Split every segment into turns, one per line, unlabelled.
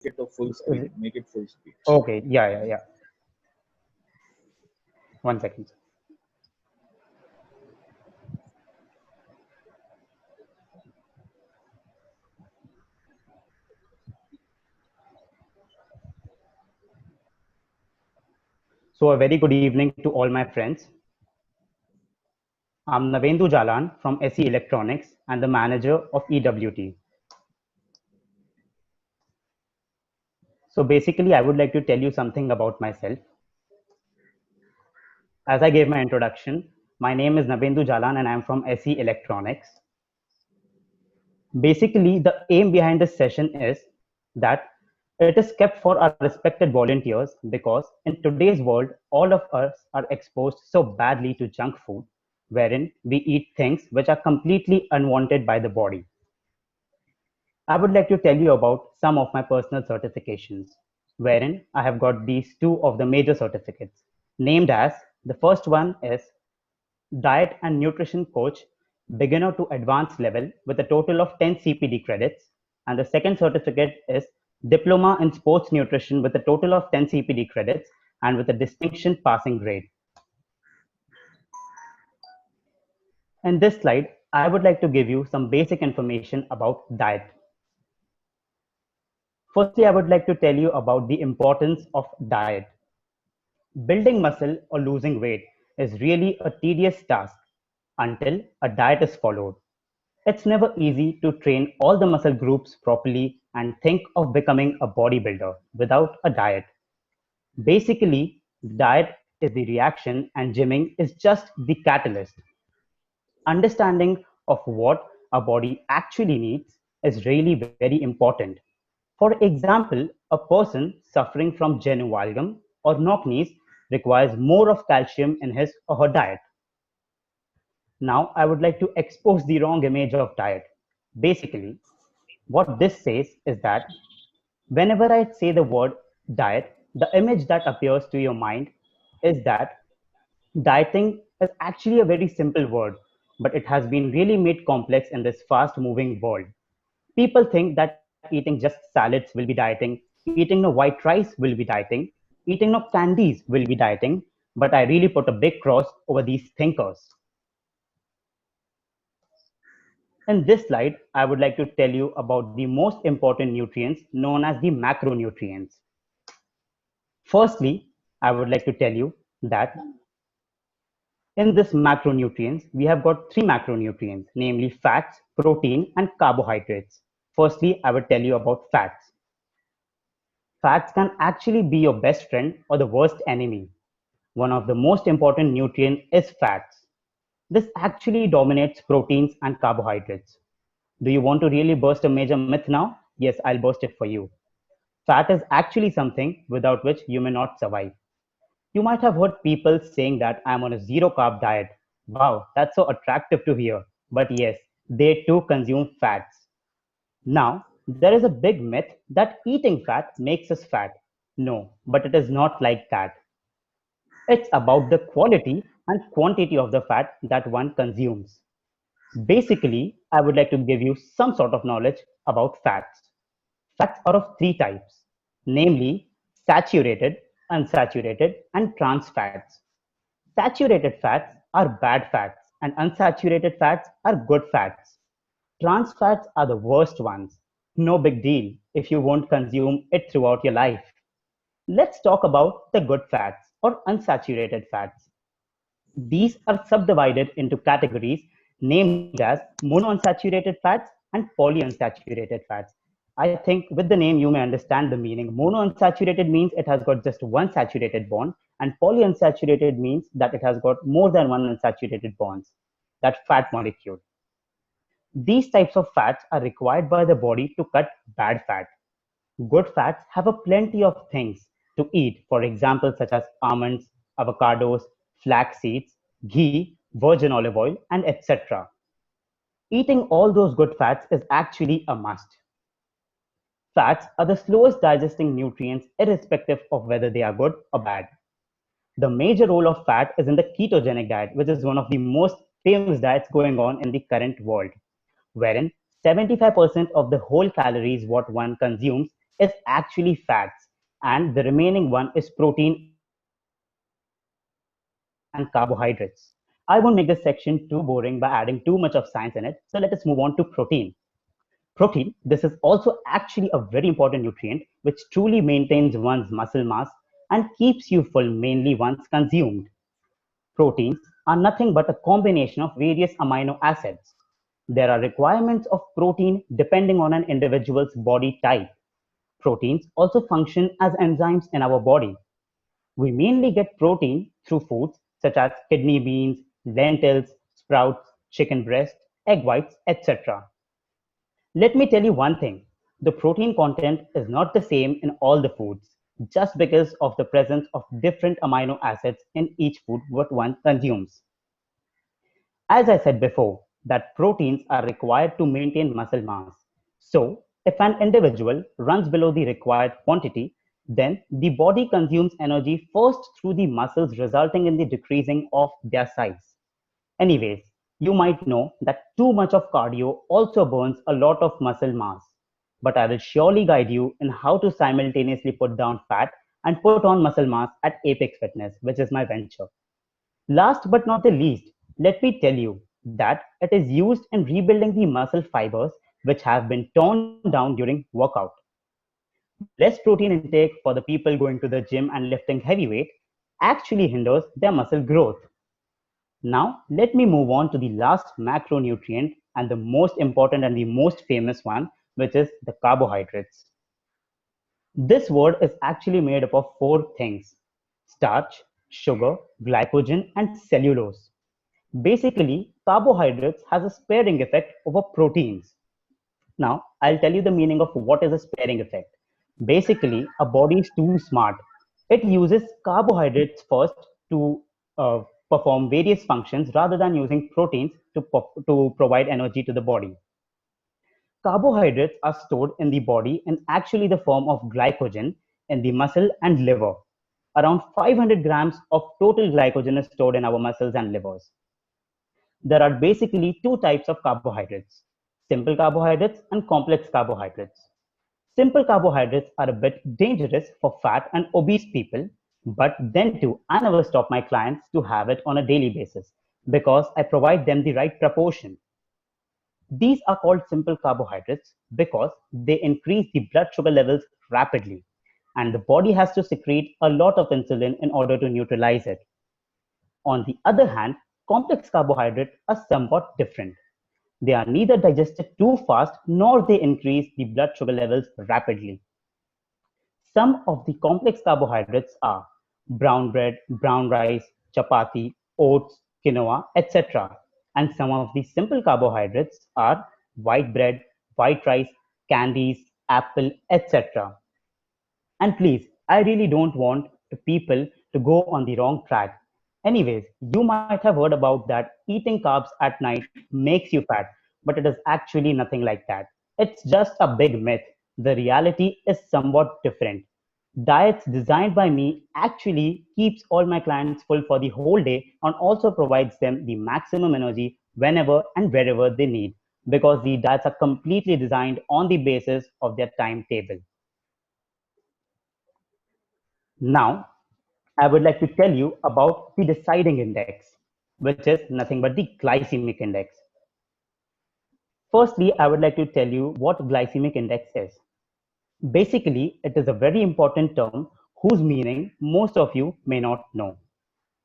it to full speed. Make it full speed.
Okay, yeah. 1 second. So a very good evening to all my friends. I'm Navendu Jalan from SE Electronics and the manager of EWT. So basically, I would like to tell you something about myself. As I gave my introduction, my name is Navendu Jalan and I'm from SE Electronics. Basically, the aim behind this session is that it is kept for our respected volunteers because in today's world, all of us are exposed so badly to junk food, wherein we eat things which are completely unwanted by the body. I would like to tell you about some of my personal certifications, wherein I have got these two of the major certificates, named as the first one is Diet and Nutrition Coach, beginner to advanced level with a total of 10 CPD credits. And the second certificate is Diploma in Sports Nutrition with a total of 10 CPD credits and with a distinction passing grade. In this slide, I would like to give you some basic information about diet. Firstly, I would like to tell you about the importance of diet. Building muscle or losing weight is really a tedious task until a diet is followed. It's never easy to train all the muscle groups properly and think of becoming a bodybuilder without a diet. Basically, diet is the reaction and gymming is just the catalyst. Understanding of what our body actually needs is really very important. For example, a person suffering from genu valgum or knock knees requires more of calcium in his or her diet. Now, I would like to expose the wrong image of diet. Basically, what this says is that whenever I say the word diet, the image that appears to your mind is that dieting is actually a very simple word, but it has been really made complex in this fast moving world. People think that eating just salads will be dieting, eating no white rice will be dieting, eating no candies will be dieting, but I really put a big cross over these thinkers. In this slide, I would like to tell you about the most important nutrients known as the macronutrients. Firstly, I would like to tell you that in this macronutrients, we have got three macronutrients, namely fats, protein, and carbohydrates. Firstly, I will tell you about fats. Fats can actually be your best friend or the worst enemy. One of the most important nutrients is fats. This actually dominates proteins and carbohydrates. Do you want to really burst a major myth now? Yes, I'll burst it for you. Fat is actually something without which you may not survive. You might have heard people saying that I'm on a zero carb diet. Wow, that's so attractive to hear. But yes, they too consume fats. Now, there is a big myth that eating fat makes us fat. No, but it is not like that. It's about the quality and quantity of the fat that one consumes. Basically, I would like to give you some sort of knowledge about fats. Fats are of three types, namely saturated, unsaturated, and trans fats. Saturated fats are bad fats, and unsaturated fats are good fats. Trans fats are the worst ones. No big deal if you won't consume it throughout your life. Let's talk about the good fats or unsaturated fats. These are subdivided into categories named as monounsaturated fats and polyunsaturated fats. I think with the name you may understand the meaning. Monounsaturated means it has got just one saturated bond, and polyunsaturated means that it has got more than one unsaturated bonds, that fat molecule. These types of fats are required by the body to cut bad fat. Good fats have a plenty of things to eat, for example, such as almonds, avocados, flax seeds, ghee, virgin olive oil, and etc. Eating all those good fats is actually a must. Fats are the slowest digesting nutrients, irrespective of whether they are good or bad. The major role of fat is in the ketogenic diet, which is one of the most famous diets going on in the current world, wherein 75% of the whole calories what one consumes is actually fats, and the remaining one is protein and carbohydrates. I won't make this section too boring by adding too much of science in it, so let us move on to protein. Protein, this is also actually a very important nutrient which truly maintains one's muscle mass and keeps you full mainly once consumed. Proteins are nothing but a combination of various amino acids. There are requirements of protein depending on an individual's body type. Proteins also function as enzymes in our body. We mainly get protein through foods such as kidney beans, lentils, sprouts, chicken breast, egg whites, etc. Let me tell you one thing. The protein content is not the same in all the foods just because of the presence of different amino acids in each food what one consumes. As I said before, that proteins are required to maintain muscle mass. So, if an individual runs below the required quantity, then the body consumes energy first through the muscles, resulting in the decreasing of their size. Anyways, you might know that too much of cardio also burns a lot of muscle mass. But I will surely guide you in how to simultaneously put down fat and put on muscle mass at Apex Fitness, which is my venture. Last but not the least, let me tell you that it is used in rebuilding the muscle fibers which have been torn down during workout. Less protein intake for the people going to the gym and lifting heavy weight actually hinders their muscle growth. Now, let me move on to the last macronutrient and the most important and the most famous one, which is the carbohydrates. This word is actually made up of four things: starch, sugar, glycogen, and cellulose. Basically, carbohydrates has a sparing effect over proteins. Now, I'll tell you the meaning of what is a sparing effect. Basically, a body is too smart. It uses carbohydrates first to uh, perform various functions rather than using proteins to provide energy to the body. Carbohydrates are stored in the body in actually the form of glycogen in the muscle and liver. Around 500 grams of total glycogen is stored in our muscles and livers. There are basically two types of carbohydrates: simple carbohydrates and complex carbohydrates. Simple carbohydrates are a bit dangerous for fat and obese people, but then too, I never stop my clients to have it on a daily basis because I provide them the right proportion. These are called simple carbohydrates because they increase the blood sugar levels rapidly, and the body has to secrete a lot of insulin in order to neutralize it. On the other hand, complex carbohydrates are somewhat different. They are neither digested too fast nor they increase the blood sugar levels rapidly. Some of the complex carbohydrates are brown bread, brown rice, chapati, oats, quinoa, etc. And some of the simple carbohydrates are white bread, white rice, candies, apple, etc. And please, I really don't want the people to go on the wrong track. Anyways, you might have heard about that eating carbs at night makes you fat, but it is actually nothing like that. It's just a big myth. The reality is somewhat different. Diets designed by me actually keeps all my clients full for the whole day and also provides them the maximum energy whenever and wherever they need because the diets are completely designed on the basis of their timetable. Now, I would like to tell you about the deciding index, which is nothing but the glycemic index. Firstly, I would like to tell you what glycemic index is. Basically, it is a very important term whose meaning most of you may not know.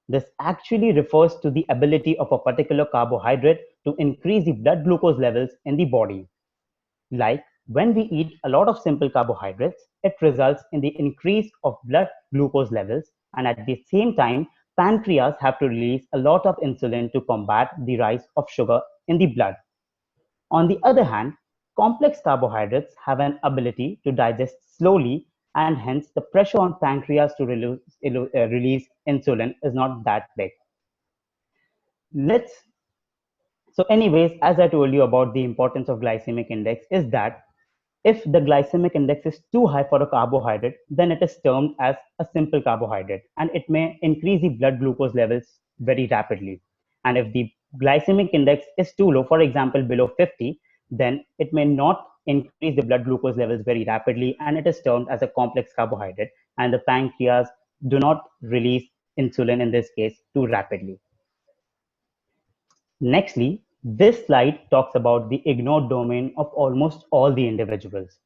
This actually refers to the ability of a particular carbohydrate to increase the blood glucose levels in the body. Like when we eat a lot of simple carbohydrates, it results in the increase of blood glucose levels, and at the same time, pancreas have to release a lot of insulin to combat the rise of sugar in the blood. On the other hand, complex carbohydrates have an ability to digest slowly, and hence the pressure on pancreas to release insulin is not that big. Let's So anyways, as I told you about the importance of glycemic index is that if the glycemic index is too high for a carbohydrate, then it is termed as a simple carbohydrate and it may increase the blood glucose levels very rapidly. And if the glycemic index is too low, for example, below 50, then it may not increase the blood glucose levels very rapidly, and it is termed as a complex carbohydrate, and the pancreas do not release insulin in this case too rapidly. Nextly, this slide talks about the ignored domain of almost all the individuals.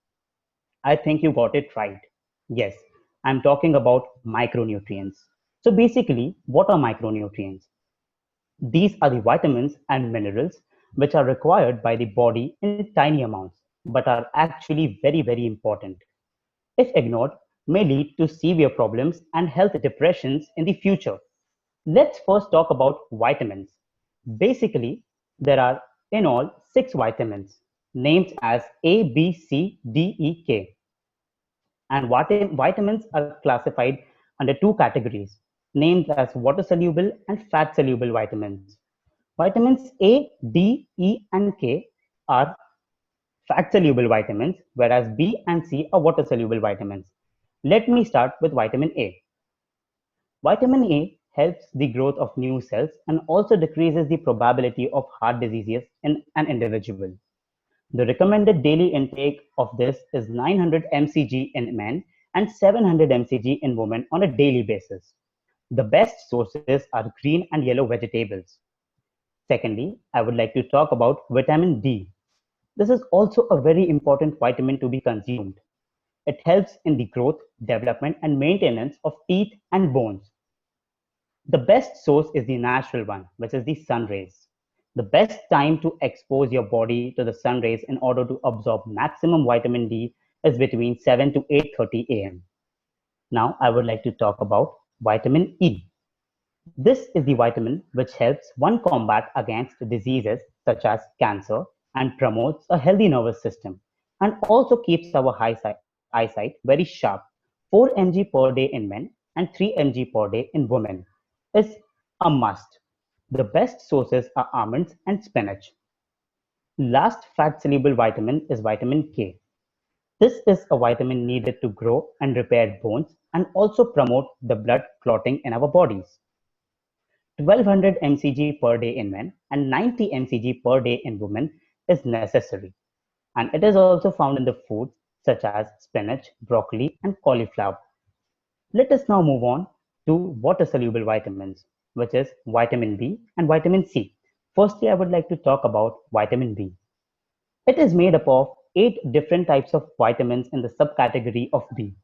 I think you got it right. Yes, I'm talking about micronutrients. So basically, what are micronutrients? These are the vitamins and minerals which are required by the body in tiny amounts, but are actually very, very important. If ignored, may lead to severe problems and health depressions in the future. Let's first talk about vitamins. Basically, there are in all 6 vitamins named as A, B, C, D, E, K. And vitamins are classified under 2 categories named as water soluble and fat soluble vitamins. Vitamins A, D, E, and K are fat soluble vitamins, whereas B and C are water soluble vitamins. Let me start with vitamin A. Vitamin A helps the growth of new cells and also decreases the probability of heart diseases in an individual. The recommended daily intake of this is 900 mcg in men and 700 mcg in women on a daily basis. The best sources are green and yellow vegetables. Secondly, I would like to talk about vitamin D. This is also a very important vitamin to be consumed. It helps in the growth, development, and maintenance of teeth and bones. The best source is the natural one, which is the sun rays. The best time to expose your body to the sun rays in order to absorb maximum vitamin D is between 7 to 8:30 a.m. Now, I would like to talk about vitamin E. This is the vitamin which helps one combat against diseases such as cancer and promotes a healthy nervous system and also keeps our eyesight very sharp. 4 mg per day in men and 3 mg per day in women is a must. The best sources are almonds and spinach. Last fat soluble vitamin is vitamin K. This is a vitamin needed to grow and repair bones and also promote the blood clotting in our bodies. 1200 mcg per day in men and 90 mcg per day in women is necessary. And it is also found in the foods such as spinach, broccoli, and cauliflower. Let us now move on to water soluble vitamins, which is vitamin B and vitamin C. Firstly, I would like to talk about vitamin B. It is made up of 8 different types of vitamins in the subcategory of B.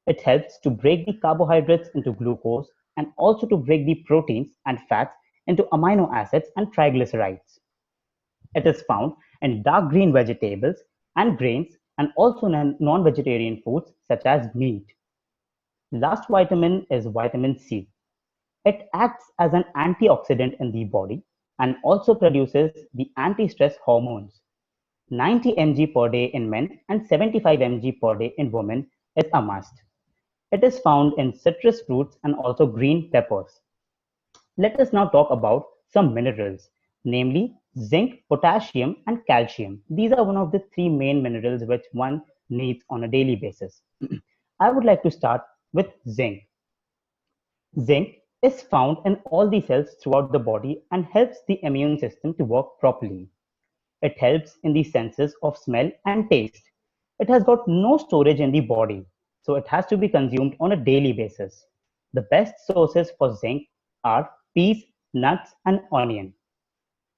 It helps to break the carbohydrates into glucose and also to break the proteins and fats into amino acids and triglycerides. It is found in dark green vegetables and grains and also in non-vegetarian foods such as meat. Last vitamin is vitamin C. It acts as an antioxidant in the body and also produces the anti-stress hormones. 90 mg per day in men and 75 mg per day in women is a must. It is found in citrus fruits and also green peppers. Let us now talk about some minerals, namely zinc, potassium, and calcium. These are one of the 3 main minerals which one needs on a daily basis. I would like to start with zinc. Zinc is found in all the cells throughout the body and helps the immune system to work properly. It helps in the senses of smell and taste. It has got no storage in the body, so it has to be consumed on a daily basis. The best sources for zinc are peas, nuts, and onion.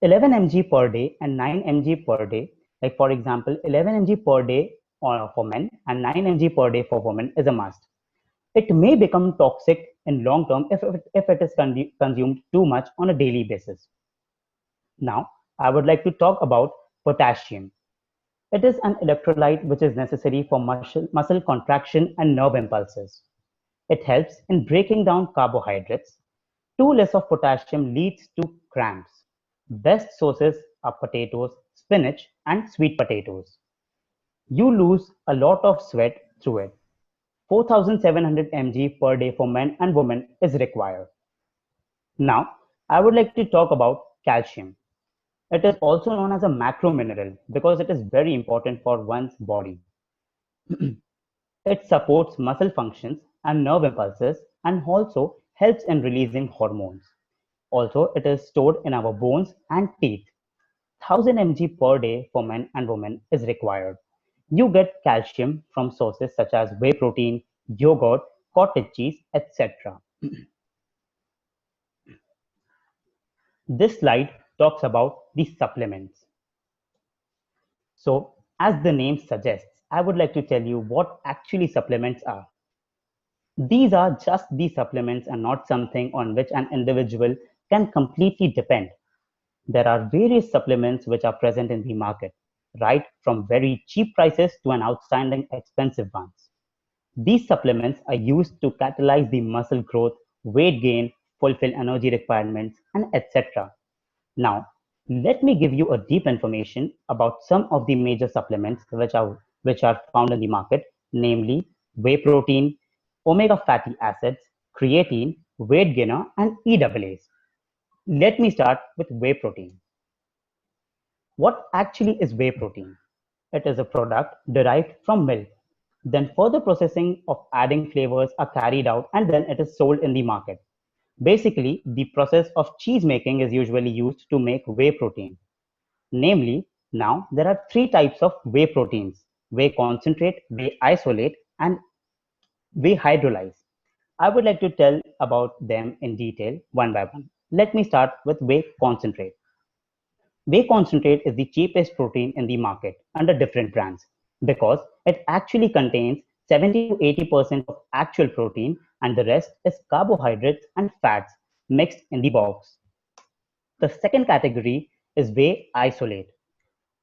11 mg per day and 9 mg per day, like for example, 11 mg per day for men and 9 mg per day for women is a must. It may become toxic in long term if it is consumed too much on a daily basis. Now, I would like to talk about potassium. It is an electrolyte which is necessary for muscle contraction and nerve impulses. It helps in breaking down carbohydrates. Too less of potassium leads to cramps. Best sources are potatoes, spinach, and sweet potatoes. You lose a lot of sweat through it. 4700 mg per day for men and women is required. Now, I would like to talk about calcium. It is also known as a macro mineral because it is very important for one's body. It supports muscle functions and nerve impulses and also helps in releasing hormones. Also, it is stored in our bones and teeth. 1000 mg per day for men and women is required. You get calcium from sources such as whey protein, yogurt, cottage cheese, etc. This slide talks about the supplements. So, as the name suggests, I would like to tell you what actually supplements are. These are just the supplements and not something on which an individual can completely depend. There are various supplements which are present in the market, right from very cheap prices to an outstanding expensive ones. These supplements are used to catalyze the muscle growth, weight gain, fulfill energy requirements, and etc. Now, let me give you a deep information about some of the major supplements which are found in the market, namely whey protein, omega fatty acids, creatine, weight gainer, and EAAs. Let me start with whey protein. What actually is whey protein? It is a product derived from milk. Then further processing of adding flavors are carried out and then it is sold in the market. Basically, the process of cheese making is usually used to make whey protein. Namely, now there are three types of whey proteins: whey concentrate, whey isolate, and whey hydrolyze. I would like to tell about them in detail one by one. Let me start with whey concentrate. Whey concentrate is the cheapest protein in the market under different brands because it actually contains 70 to 80% of actual protein and the rest is carbohydrates and fats mixed in the box. The second category is whey isolate.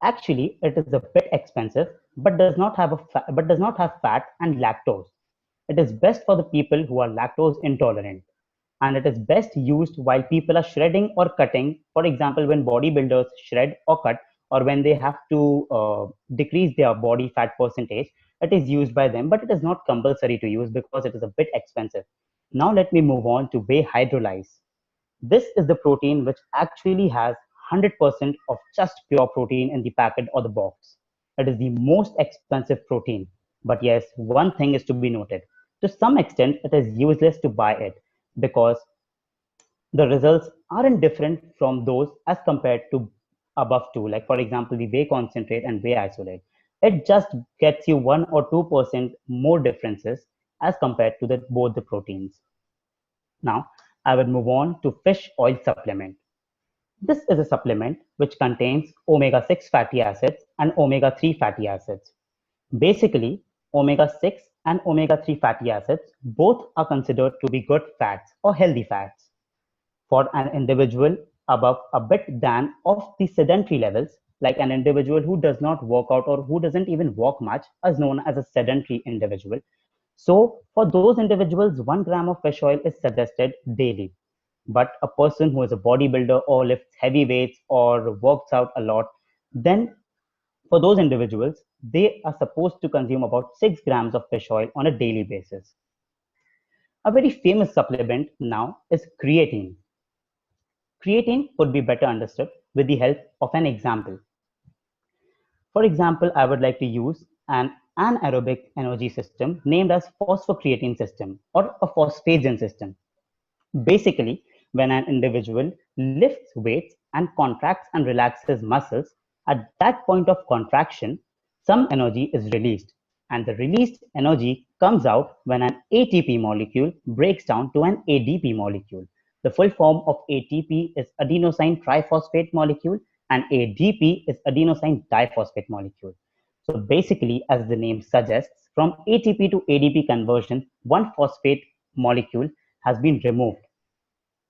Actually, it is a bit expensive but does not have fat and lactose. It is best for the people who are lactose intolerant and it is best used while people are shredding or cutting. For example, when bodybuilders shred or cut, or when they have to decrease their body fat percentage, it is used by them, but it is not compulsory to use because it is a bit expensive. Now let me move on to whey hydrolyze. This is the protein which actually has 100% of just pure protein in the packet or the box. It is the most expensive protein. But yes, one thing is to be noted. To some extent, it is useless to buy it because the results aren't different from those as compared to above two. Like for example, the whey concentrate and whey isolate. It just gets you 1 or 2% more differences as compared to both the proteins. Now, I will move on to fish oil supplement. This is a supplement which contains omega-6 fatty acids and omega-3 fatty acids. Basically, omega-6 and omega-3 fatty acids both are considered to be good fats or healthy fats. For an individual above a bit than of the sedentary levels, like an individual who does not work out or who doesn't even walk much, is known as a sedentary individual. So for those individuals, 1 gram of fish oil is suggested daily. But a person who is a bodybuilder or lifts heavy weights or works out a lot, then for those individuals, they are supposed to consume about 6 grams of fish oil on a daily basis. A very famous supplement now is creatine. Creatine could be better understood with the help of an example. For example, I would like to use an anaerobic energy system named as phosphocreatine system or a phosphagen system. Basically, when an individual lifts weights and contracts and relaxes muscles, at that point of contraction, some energy is released. And the released energy comes out when an ATP molecule breaks down to an ADP molecule. The full form of ATP is adenosine triphosphate molecule and ADP is adenosine diphosphate molecule. So basically, as the name suggests, from ATP to ADP conversion, one phosphate molecule has been removed.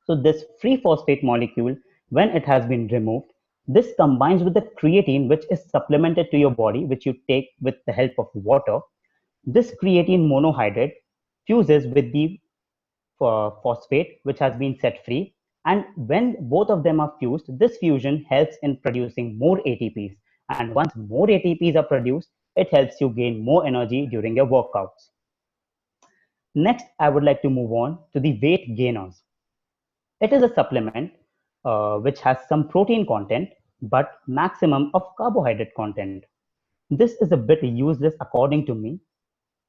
So this free phosphate molecule, when it has been removed, this combines with the creatine, which is supplemented to your body, which you take with the help of water. This creatine monohydrate fuses with the phosphate, which has been set free. And when both of them are fused, this fusion helps in producing more ATPs. And once more ATPs are produced, it helps you gain more energy during your workouts. Next, I would like to move on to the weight gainers. It is a supplement which has some protein content but maximum of carbohydrate content. This is a bit useless according to me,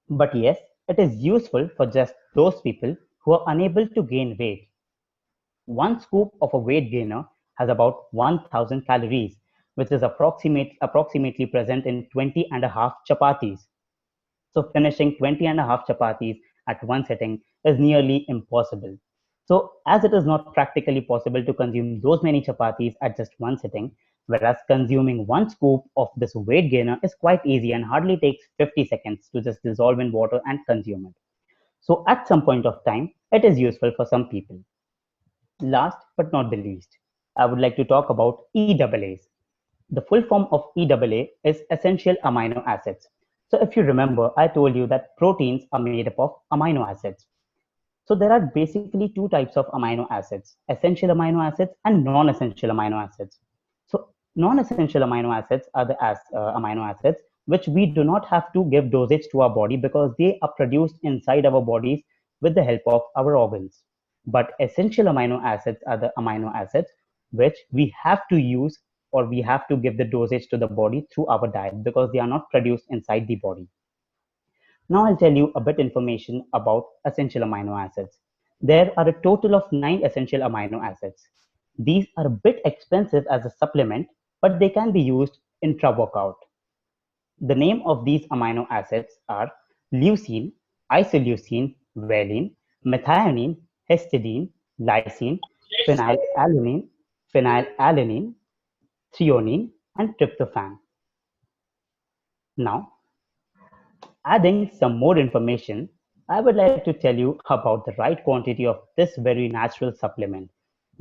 but yes, it is useful for just those people who are unable to gain weight. One scoop of a weight gainer has about 1000 calories, which is approximately present in 20 and a half chapatis. So finishing 20 and a half chapatis at one sitting is nearly impossible. So as it is not practically possible to consume those many chapatis at just one sitting, whereas consuming one scoop of this weight gainer is quite easy and hardly takes 50 seconds to just dissolve in water and consume it. So at some point of time, it is useful for some people. Last but not the least, I would like to talk about EAAs. The full form of EAA is essential amino acids. So if you remember, I told you that proteins are made up of amino acids. So there are basically two types of amino acids, essential amino acids and non-essential amino acids. So non-essential amino acids are the amino acids which we do not have to give dosage to our body because they are produced inside our bodies with the help of our organs. But essential amino acids are the amino acids which we have to use or we have to give the dosage to the body through our diet because they are not produced inside the body. Now I'll tell you a bit information about essential amino acids. There are a total of 9 essential amino acids. These are a bit expensive as a supplement, but they can be used intra-workout. The name of these amino acids are leucine, isoleucine, valine, methionine, histidine, lysine, phenylalanine, phenylalanine, threonine, and tryptophan. Now, adding some more information, I would like to tell you about the right quantity of this very natural supplement.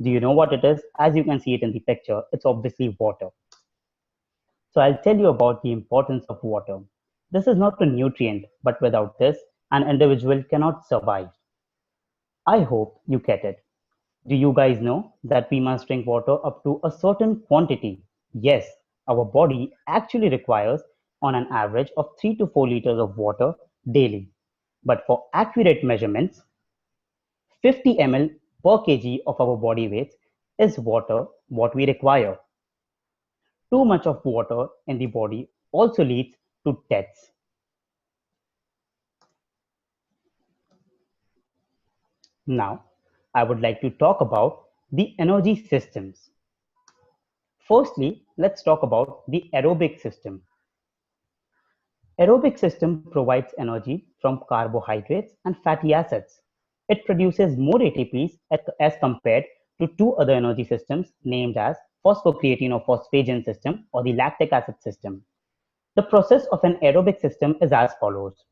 Do you know what it is? As you can see it in the picture, it's obviously water. So I'll tell you about the importance of water. This is not a nutrient, but without this, an individual cannot survive. I hope you get it. Do you guys know that we must drink water up to a certain quantity? Yes, our body actually requires on an average of 3 to 4 liters of water daily. But for accurate measurements, 50 ml per kg of our body weight is water what we require. Too much of water in the body also leads to deaths. Now, I would like to talk about the energy systems. Firstly, let's talk about the aerobic system. Aerobic system provides energy from carbohydrates and fatty acids. It produces more ATPs as compared to two other energy systems named as phosphocreatine or phosphagen system or the lactic acid system. The process of an aerobic system is as follows.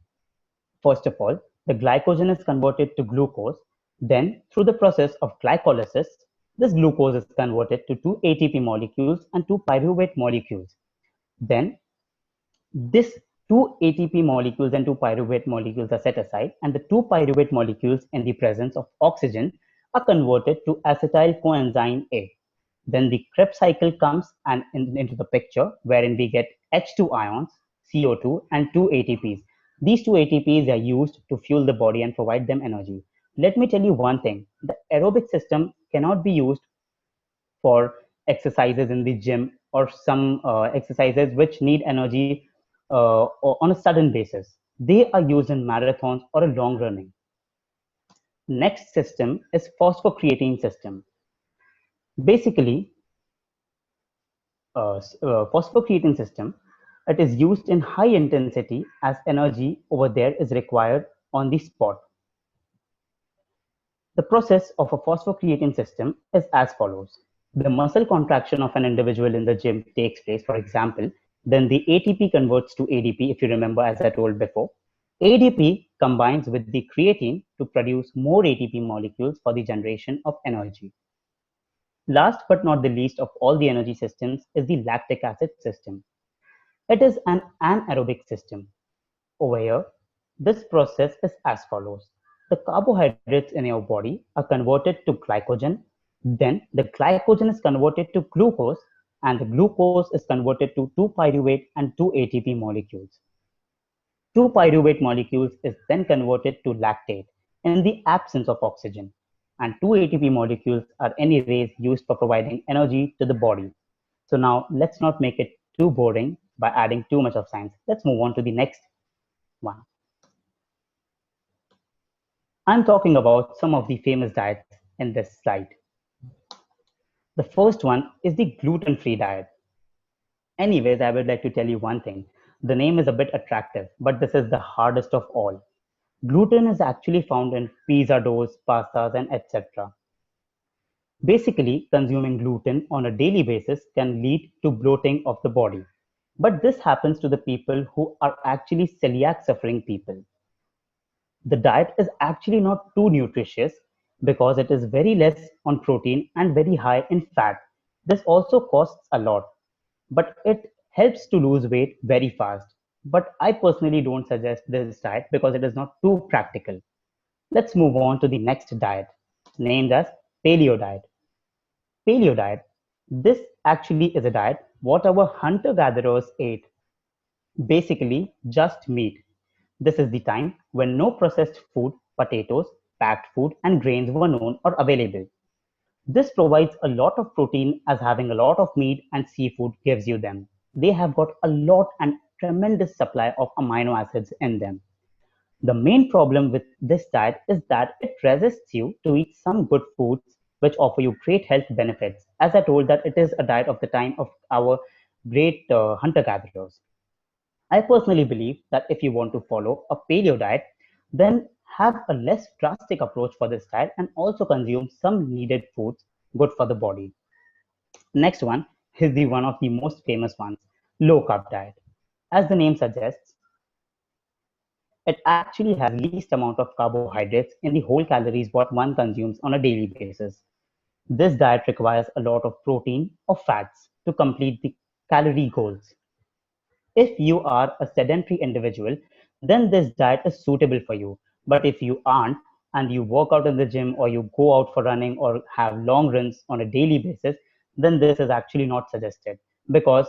First of all, the glycogen is converted to glucose. Then, through the process of glycolysis, this glucose is converted to two ATP molecules and two pyruvate molecules. Then, this two ATP molecules and two pyruvate molecules are set aside, and the two pyruvate molecules in the presence of oxygen are converted to acetyl coenzyme A. Then the Krebs cycle comes into the picture, wherein we get H2 ions, CO2, and two ATPs. These two ATPs are used to fuel the body and provide them energy. Let me tell you one thing. The aerobic system cannot be used for exercises in the gym or some exercises which need energy on a sudden basis. They are used in marathons or a long running. Next system is phosphocreatine system. Basically, phosphocreatine system, it is used in high intensity as energy over there is required on the spot. The process of a phosphocreatine system is as follows. The muscle contraction of an individual in the gym takes place, for example, then the ATP converts to ADP, if you remember, as I told before. ADP combines with the creatine to produce more ATP molecules for the generation of energy. Last but not the least of all the energy systems is the lactic acid system. It is an anaerobic system. Over here, this process is as follows. The carbohydrates in your body are converted to glycogen, then the glycogen is converted to glucose, and the glucose is converted to 2-pyruvate and 2-ATP molecules. 2-pyruvate molecules is then converted to lactate in the absence of oxygen, and 2-ATP molecules are anyways used for providing energy to the body. So now let's not make it too boring by adding too much of science. Let's move on to the next one. I'm talking about some of the famous diets in this slide. The first one is the gluten-free diet. Anyways, I would like to tell you one thing. The name is a bit attractive, but this is the hardest of all. Gluten is actually found in pizza doughs, pastas, and etc. Basically, consuming gluten on a daily basis can lead to bloating of the body. But this happens to the people who are actually celiac suffering people. The diet is actually not too nutritious because it is very less on protein and very high in fat. This also costs a lot, but it helps to lose weight very fast. But I personally don't suggest this diet because it is not too practical. Let's move on to the next diet, named as paleo diet. Paleo diet. This actually is a diet what our hunter gatherers ate. Basically, just meat. This is the time when no processed food, potatoes, packed food, and grains were known or available. This provides a lot of protein as having a lot of meat and seafood gives you them. They have got a lot and tremendous supply of amino acids in them. The main problem with this diet is that it resists you to eat some good foods which offer you great health benefits. As I told that it is a diet of the time of our great hunter-gatherers. I personally believe that if you want to follow a paleo diet, then have a less drastic approach for this diet and also consume some needed foods good for the body. Next one is the one of the most famous ones, low carb diet. As the name suggests, it actually has least amount of carbohydrates in the whole calories what one consumes on a daily basis. This diet requires a lot of protein or fats to complete the calorie goals. If you are a sedentary individual, then this diet is suitable for you. But if you aren't and you work out in the gym or you go out for running or have long runs on a daily basis, then this is actually not suggested because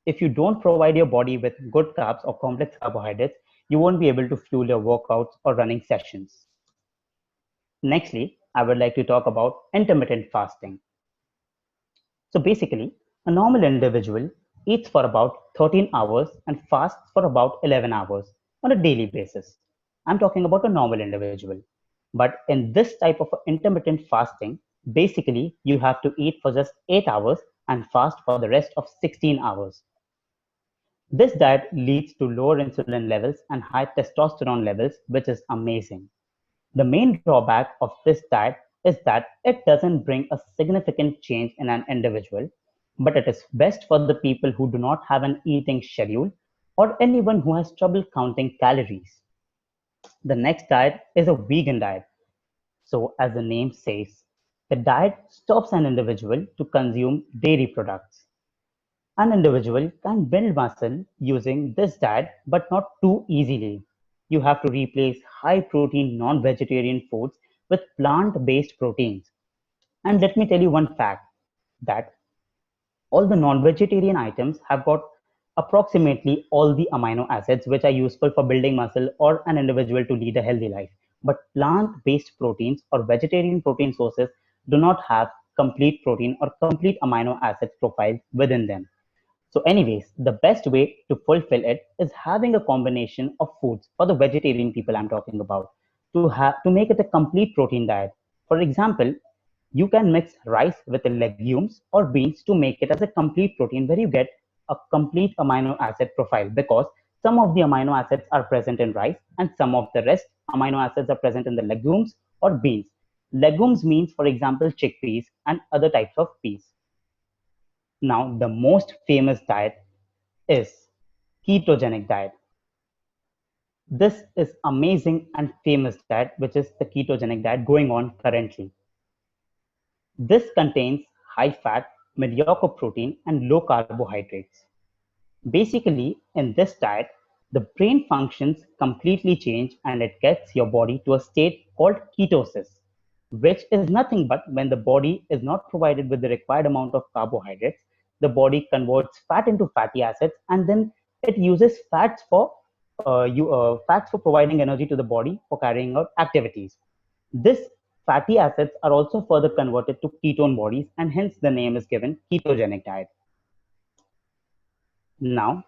if you don't provide your body with good carbs or complex carbohydrates, you won't be able to fuel your workouts or running sessions. Nextly, I would like to talk about intermittent fasting. So basically, a normal individual eats for about 13 hours and fasts for about 11 hours on a daily basis. I'm talking about a normal individual. But in this type of intermittent fasting, basically you have to eat for just 8 hours and fast for the rest of 16 hours. This diet leads to lower insulin levels and high testosterone levels, which is amazing. The main drawback of this diet is that it doesn't bring a significant change in an individual, but it is best for the people who do not have an eating schedule or anyone who has trouble counting calories. The next diet is a vegan diet. So, as the name says, the diet stops an individual to consume dairy products. An individual can build muscle using this diet, but not too easily. You have to replace high protein non vegetarian foods with plant based proteins. And let me tell you one fact that all the non vegetarian items have got approximately all the amino acids which are useful for building muscle or an individual to lead a healthy life. But plant based proteins or vegetarian protein sources do not have complete protein or complete amino acids profiles within them. So anyways, the best way to fulfill it is having a combination of foods for the vegetarian people I'm talking about to make it a complete protein diet. For example, you can mix rice with the legumes or beans to make it as a complete protein where you get a complete amino acid profile because some of the amino acids are present in rice and some of the rest amino acids are present in the legumes or beans. Legumes means, for example, chickpeas and other types of peas. Now, the most famous diet is ketogenic diet. This is amazing and famous diet, which is the ketogenic diet going on currently. This contains high fat, mediocre protein, and low carbohydrates. Basically, in this diet, the brain functions completely change and it gets your body to a state called ketosis, which is nothing but when the body is not provided with the required amount of carbohydrates, the body converts fat into fatty acids and then it uses fats for providing energy to the body for carrying out activities. This fatty acids are also further converted to ketone bodies and hence the name is given ketogenic diet. Now,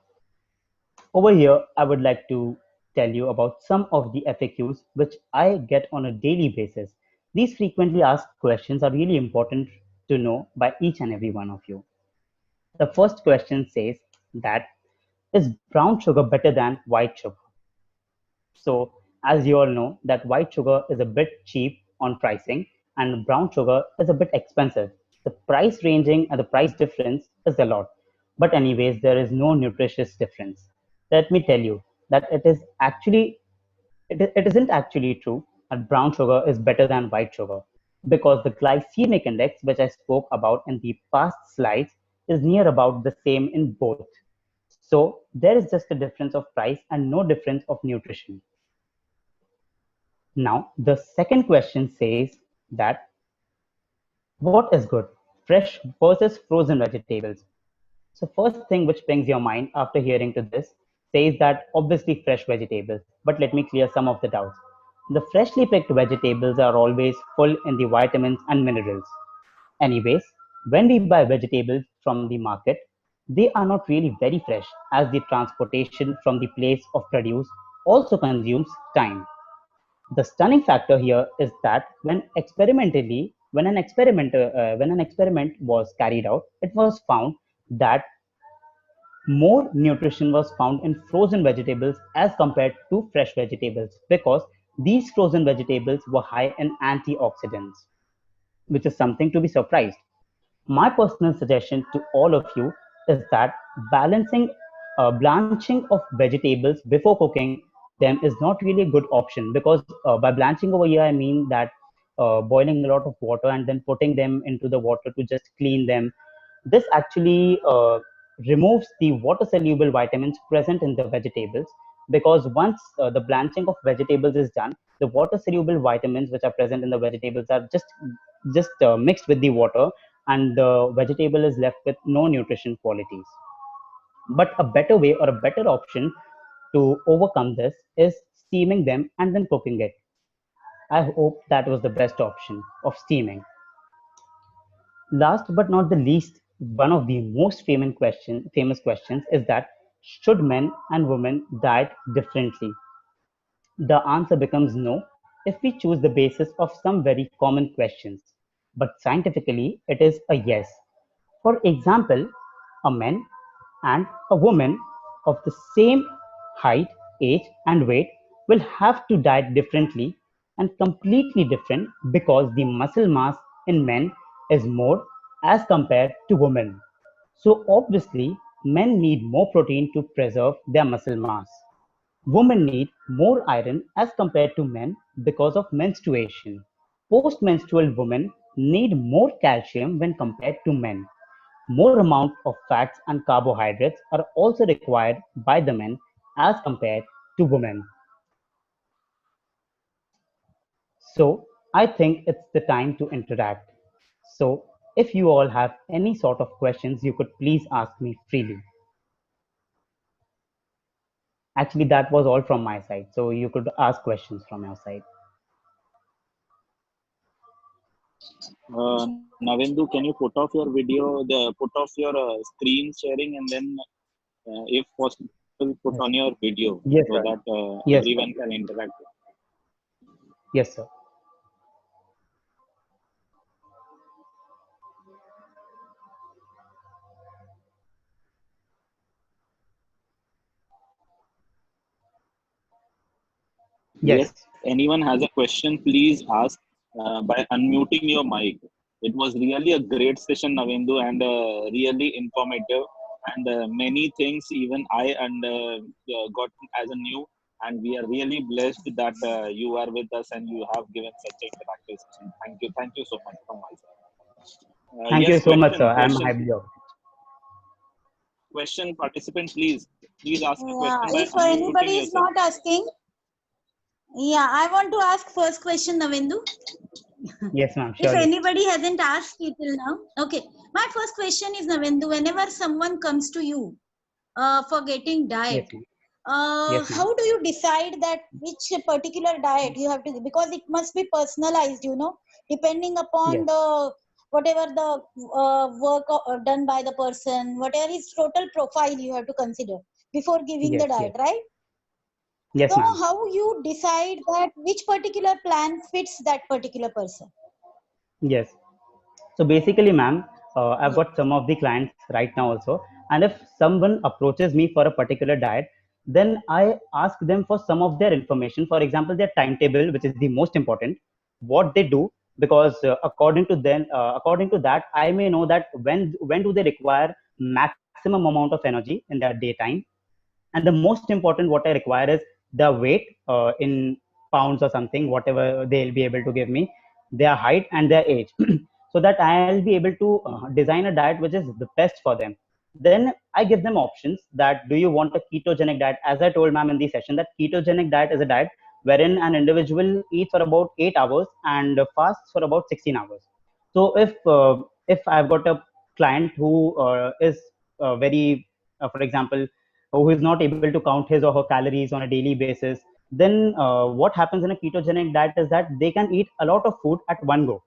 over here, I would like to tell you about some of the FAQs which I get on a daily basis. These frequently asked questions are really important to know by each and every one of you. The first question says that is brown sugar better than white sugar? So as you all know that white sugar is a bit cheap on pricing and brown sugar is a bit expensive. The price ranging and the price difference is a lot. But anyways, there is no nutritious difference. Let me tell you that it isn't actually true that brown sugar is better than white sugar because the glycemic index, which I spoke about in the past slides, is near about the same in both. So there is just a difference of price and no difference of nutrition. Now, the second question says that what is good, fresh versus frozen vegetables? So first thing which brings your mind after hearing to this says that obviously fresh vegetables, but let me clear some of the doubts. The freshly picked vegetables are always full in the vitamins and minerals. Anyways, when we buy vegetables from the market, they are not really very fresh as the transportation from the place of produce also consumes time. The stunning factor here is that when an experiment was carried out, it was found that more nutrition was found in frozen vegetables as compared to fresh vegetables because these frozen vegetables were high in antioxidants, which is something to be surprised. My personal suggestion to all of you is that balancing blanching of vegetables before cooking them is not really a good option because by blanching over here I mean that boiling a lot of water and then putting them into the water to just clean them. This actually removes the water soluble vitamins present in the vegetables because once the blanching of vegetables is done, the water soluble vitamins which are present in the vegetables are just mixed with the water and the vegetable is left with no nutrition qualities. But a better way or a better option to overcome this is steaming them and then cooking it. I hope that was the best option of steaming. Last but not the least, one of the most famous questions is that should men and women diet differently? The answer becomes no if we choose the basis of some very common questions. But scientifically, it is a yes. For example, a man and a woman of the same height, age, and weight will have to diet differently and completely different because the muscle mass in men is more as compared to women. So obviously, men need more protein to preserve their muscle mass. Women need more iron as compared to men because of menstruation. Post-menstrual women need more calcium when compared to men. More amount of fats and carbohydrates are also required by the men as compared to women. So I think it's the time to interact. So if you all have any sort of questions, you could please ask me freely. Actually, that was all from my side. So you could ask questions from your side.
Navendu, can you put off your video, put off your screen sharing, and then, if possible, put
Yes,
on your video
yes,
so
sir.
that
Yes, sir.
everyone can interact.
Yes, sir.
Yes,
Yes.
anyone has a question, please ask by unmuting your mic. It was really a great session, Navendu, and really informative. And many things even I got as a new. And we are really blessed that you are with us and you have given such an interactive session. Thank you so much from my side.
Thank you
Yes,
so much, sir. I'm
question,
highly honored.
question, participant, please ask a
Yeah,
question by
if
unmuting
anybody is
yourself.
not asking, yeah, I want to ask first question, Navendu.
Yes, ma'am.
If
Surely.
anybody hasn't asked it till now, okay. My first question is, Navendu, whenever someone comes to you for getting diet,
Yes, ma'am. Yes, ma'am.
how do you decide that which particular diet you have to, because it must be personalized, depending upon
Yes.
the whatever the work done by the person, whatever his total profile you have to consider before giving the
Yes. Yes.
diet, right?
Yes,
So
ma'am.
how you decide that which particular plan fits that particular person?
Yes. So basically, ma'am, I've got some of the clients right now also. And if someone approaches me for a particular diet, then I ask them for some of their information. For example, their timetable, which is the most important, what they do, because according to that, I may know that when do they require maximum amount of energy in their daytime. And the most important what I require is the weight in pounds or something, whatever they'll be able to give me, their height and their age, so that I'll be able to design a diet which is the best for them. Then I give them options that do you want a ketogenic diet? As I told ma'am in the session, that ketogenic diet is a diet wherein an individual eats for about 8 hours and fasts for about 16 hours. So if I've got a client who is very, for example, who is not able to count his or her calories on a daily basis, then what happens in a ketogenic diet is that they can eat a lot of food at one go.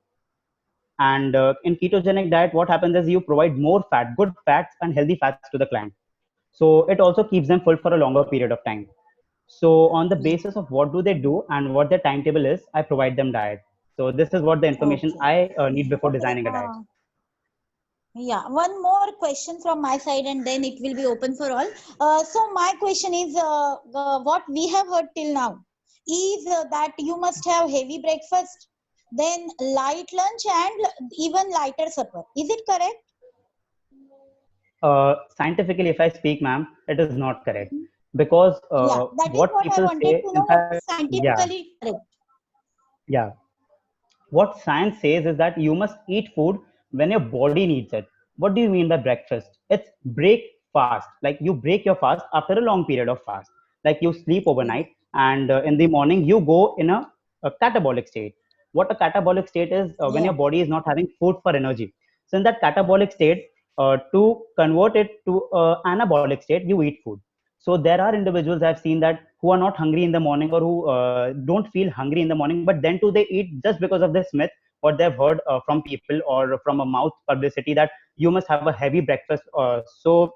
And in ketogenic diet, what happens is you provide more fat, good fats and healthy fats to the client. So it also keeps them full for a longer period of time. So on the basis of what do they do and what their timetable is, I provide them diet. So this is what the information
Okay.
I need before
Okay.
designing a diet.
Yeah, one more question from my side, and then it will be open for all. So my question is, what we have heard till now is that you must have heavy breakfast, then light lunch, and even lighter supper. Is it correct?
Scientifically, if I speak, ma'am, it is not correct, because
Yeah, that is
what
what I
people
wanted
say,
to
in
know. What
fact,
is
yeah,
scientifically correct?
yeah, what science says is that you must eat food when your body needs it. What do you mean by breakfast? It's break fast. Like you break your fast after a long period of fast. Like you sleep overnight, and in the morning you go in a catabolic state. What a catabolic state is, when
Yeah,
your body is not having food for energy. So in that catabolic state, to convert it to anabolic state, you eat food. So there are individuals I've seen that who are not hungry in the morning, or who don't feel hungry in the morning, but then too they eat just because of this myth what they've heard from people or from a mouth publicity that you must have a heavy breakfast. So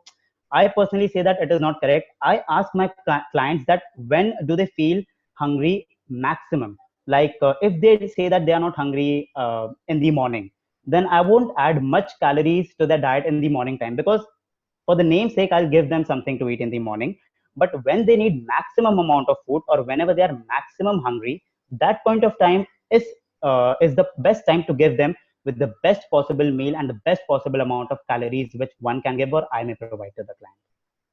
I personally say that it is not correct. I ask my clients that when do they feel hungry maximum. Like if they say that they are not hungry in the morning, then I won't add much calories to their diet in the morning time, because for the name's sake, I'll give them something to eat in the morning. But when they need maximum amount of food, or whenever they are maximum hungry, that point of time is the best time to give them with the best possible meal and the best possible amount of calories which one can give or I may provide to the client.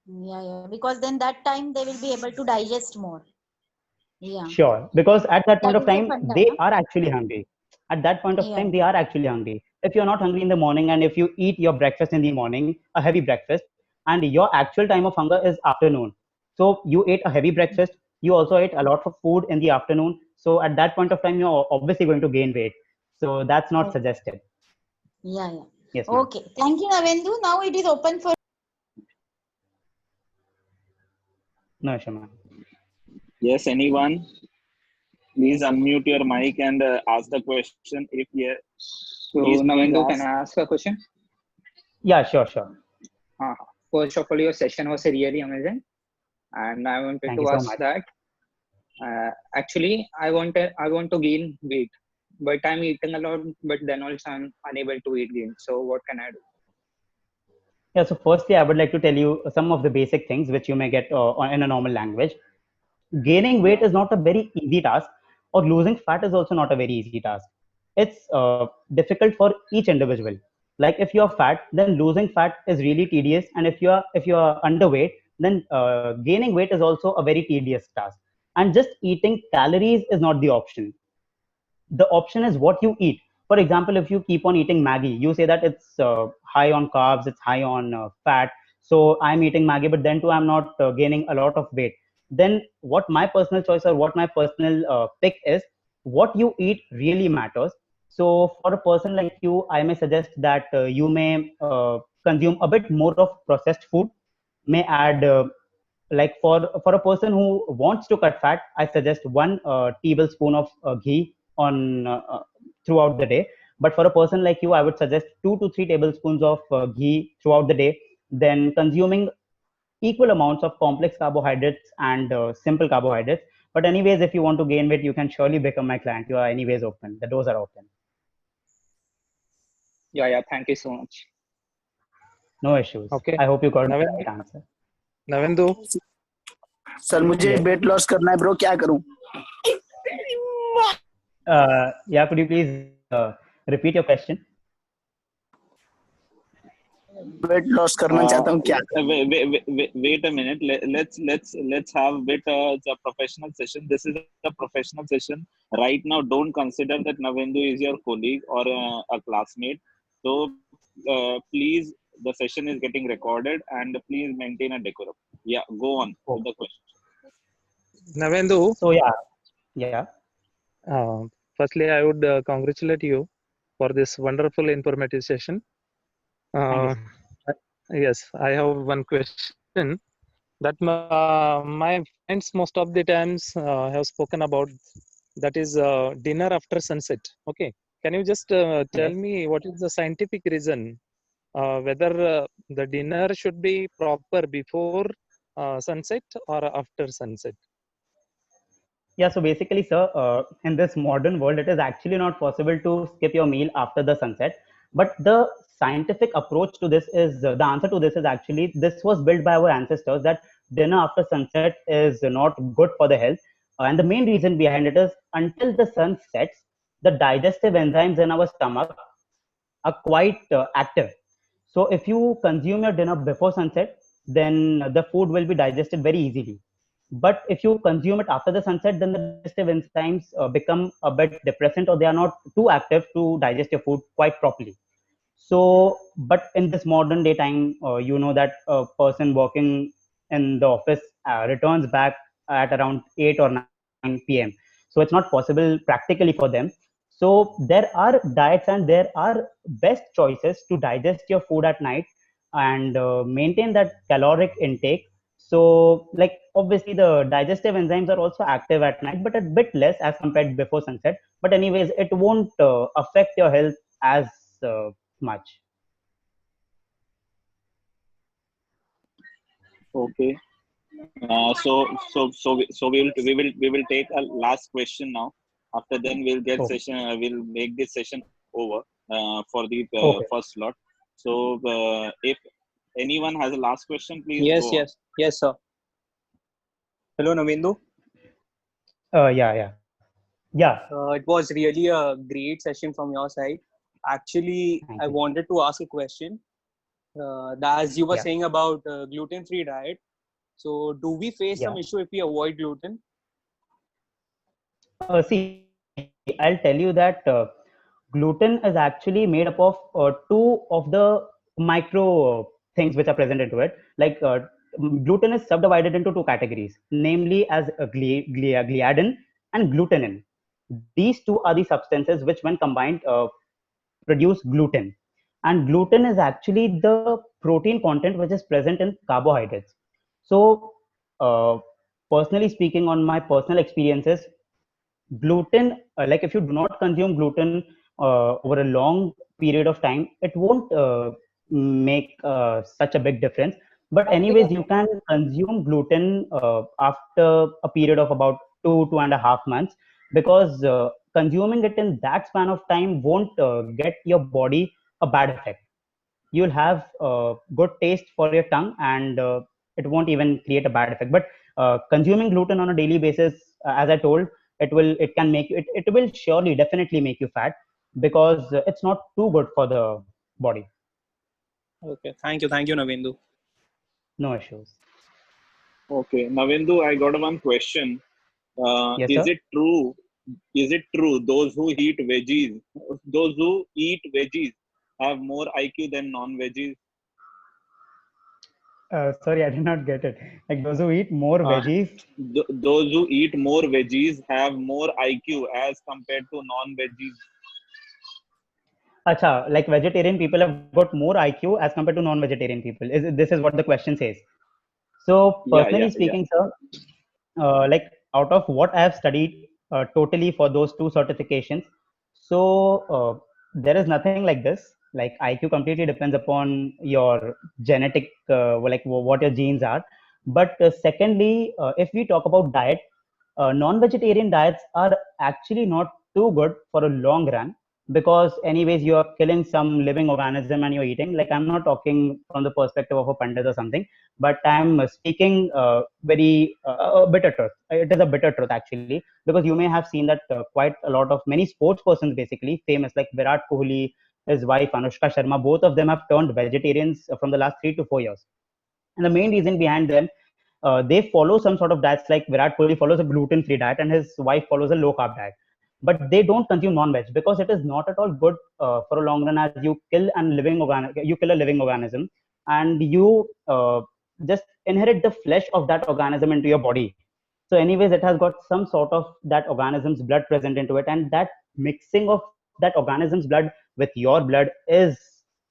yeah. Because then that time they will be able to digest more. Yeah,
Sure, because at that point
that
of
is the
time,
funda,
they
no?
are actually hungry. At that point of
Yeah,
time, they are actually hungry. If you're not hungry in the morning, and if you eat your breakfast in the morning, a heavy breakfast, and your actual time of hunger is afternoon. So you ate a heavy breakfast, you also ate a lot of food in the afternoon. So at that point of time, you're obviously going to gain weight. So that's not
okay.
suggested.
Yeah.
Yes, ma'am.
Okay. Thank you, Navendu. Now it is open for.
No issue, ma'am.
Yes, anyone, please unmute your mic and ask the question. If yes,
So,
please
Navendu, can
ask.
I ask a question?
Yeah, sure, sure.
First of all, your session was really amazing, and I wanted
Thank you
to
so
ask
much.
that. Actually, I want to gain weight, but I'm eating a lot. But then also I'm unable to eat gain. So, what can I do?
Yeah, so firstly, I would like to tell you some of the basic things which you may get in a normal language. Gaining weight
Yeah,
is not a very easy task, or losing fat is also not a very easy task. It's difficult for each individual. Like if you're fat, then losing fat is really tedious, and if you're underweight, then gaining weight is also a very tedious task. And just eating calories is not the option. The option is what you eat. For example, if you keep on eating Maggie, you say that it's high on carbs, it's high on fat. So I'm eating Maggie, but then too I'm not gaining a lot of weight. Then what my personal choice or what my personal pick is, what you eat really matters. So for a person like you, I may suggest that you may consume a bit more of processed food, may add like for a person who wants to cut fat, I suggest one tablespoon of ghee on throughout the day. But for a person like you, I would suggest 2 to 3 tablespoons of ghee throughout the day, then consuming equal amounts of complex carbohydrates and simple carbohydrates. But anyways, if you want to gain weight, you can surely become my client. You are anyways open, the doors are open.
yeah. Thank you so much.
No issues.
Okay.
I hope you got the
Navendu?
right answer.
Navendu?
Sir मुझे
Yes.
Weight loss करना है bro, क्या करूं?
Yeah, could you please repeat your question?
Weight loss करना चाहता हूं, क्या करूं?
Wait a minute. Let's have a professional session. This is a professional session. Right now, don't consider that Navendu is your colleague or a classmate. So please, the session is getting recorded, and please maintain a decorum. Yeah, go on with the question.
Navendu,
So yeah.
firstly, I would congratulate you for this wonderful informative session.
Thank
Yes, I have one question that my friends most of the times have spoken about, that is dinner after sunset. Okay, can you just tell
Yes.
me what is the scientific reason whether the dinner should be proper before sunset or after sunset?
Yeah, so basically, sir, in this modern world, it is actually not possible to skip your meal after the sunset. But the scientific approach to this is the answer to this is actually this was built by our ancestors, that dinner after sunset is not good for the health. And the main reason behind it is until the sun sets, the digestive enzymes in our stomach are quite active. So if you consume your dinner before sunset, then the food will be digested very easily. But if you consume it after the sunset, then the digestive enzymes become a bit depressant, or they are not too active to digest your food quite properly. So, but in this modern day time, you know that a person working in the office returns back at around 8 or 9 p.m. So it's not possible practically for them. So there are diets and there are best choices to digest your food at night and maintain that caloric intake. So, like obviously the digestive enzymes are also active at night, but a bit less as compared before sunset. But anyways, it won't affect your health as much.
Okay. So we will take a last question now. After then we'll get
Okay.
session. We'll make this session over for the
Okay.
first slot. So if anyone has a last question, please
Yes,
go on.
yes, sir. Hello, Navendu.
Yeah.
It was really a great session from your side. Actually,
Thank
I
you.
wanted to ask a question. As you were
Yeah.
saying about gluten-free diet, so do we face some
Yeah.
issue if we avoid gluten?
See, I'll tell you that gluten is actually made up of two of the micro things which are present into it. Like gluten is subdivided into two categories, namely as gliadin and glutenin. These two are the substances which, when combined, produce gluten. And gluten is actually the protein content which is present in carbohydrates. So, personally speaking, on my personal experiences, gluten, like if you do not consume gluten over a long period of time, it won't make such a big difference. But anyways, you can consume gluten after a period of about 2.5 months, because consuming it in that span of time won't get your body a bad effect. You'll have good taste for your tongue, and it won't even create a bad effect. But consuming gluten on a daily basis, as I told, it can make it will surely definitely make you fat, because it's not too good for the body.
Okay, thank you, Navendu.
No issues.
Okay, Navendu, I got one question.
Yes,
Is
sir.
it true? Is it true those who eat veggies have more IQ than non-veggies?
Sorry, I did not get it. Like those who eat more
Uh,
veggies.
those who eat more veggies have more IQ as compared to non-veggies.
Acha, like vegetarian people have got more IQ as compared to non-vegetarian people. This is what the question says. So personally
Yeah.
speaking, sir, like out of what I have studied totally for those two certifications, so there is nothing like this. Like IQ completely depends upon your genetic, like what your genes are. But secondly, if we talk about diet, non-vegetarian diets are actually not too good for a long run, because anyways you are killing some living organism and you're eating. Like, I'm not talking from the perspective of a pandit or something, but I'm speaking very bitter truth. It is a bitter truth actually, because you may have seen that quite a lot of many sports persons, basically famous, like Virat Kohli, his wife Anushka Sharma, both of them have turned vegetarians from the last 3 to 4 years. And the main reason behind them, they follow some sort of diets. Like Virat Kohli follows a gluten-free diet and his wife follows a low-carb diet. But they don't consume non-veg because it is not at all good for a long run, as you kill you kill a living organism, and you just inherit the flesh of that organism into your body. So anyways, it has got some sort of that organism's blood present into it, and that mixing of that organism's blood with your blood is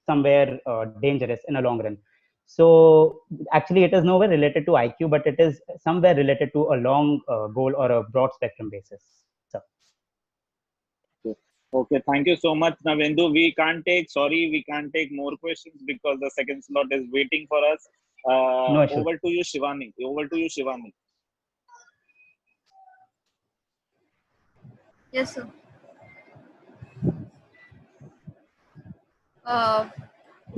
somewhere dangerous in a long run. So actually, it is nowhere related to IQ, but it is somewhere related to a long goal or a broad spectrum basis. So
Okay, thank you so much, Navendu. We can't take more questions because the second slot is waiting for us.
no issue.
Over to you, Shivani. Over to you, Shivani.
Yes, sir. Uh,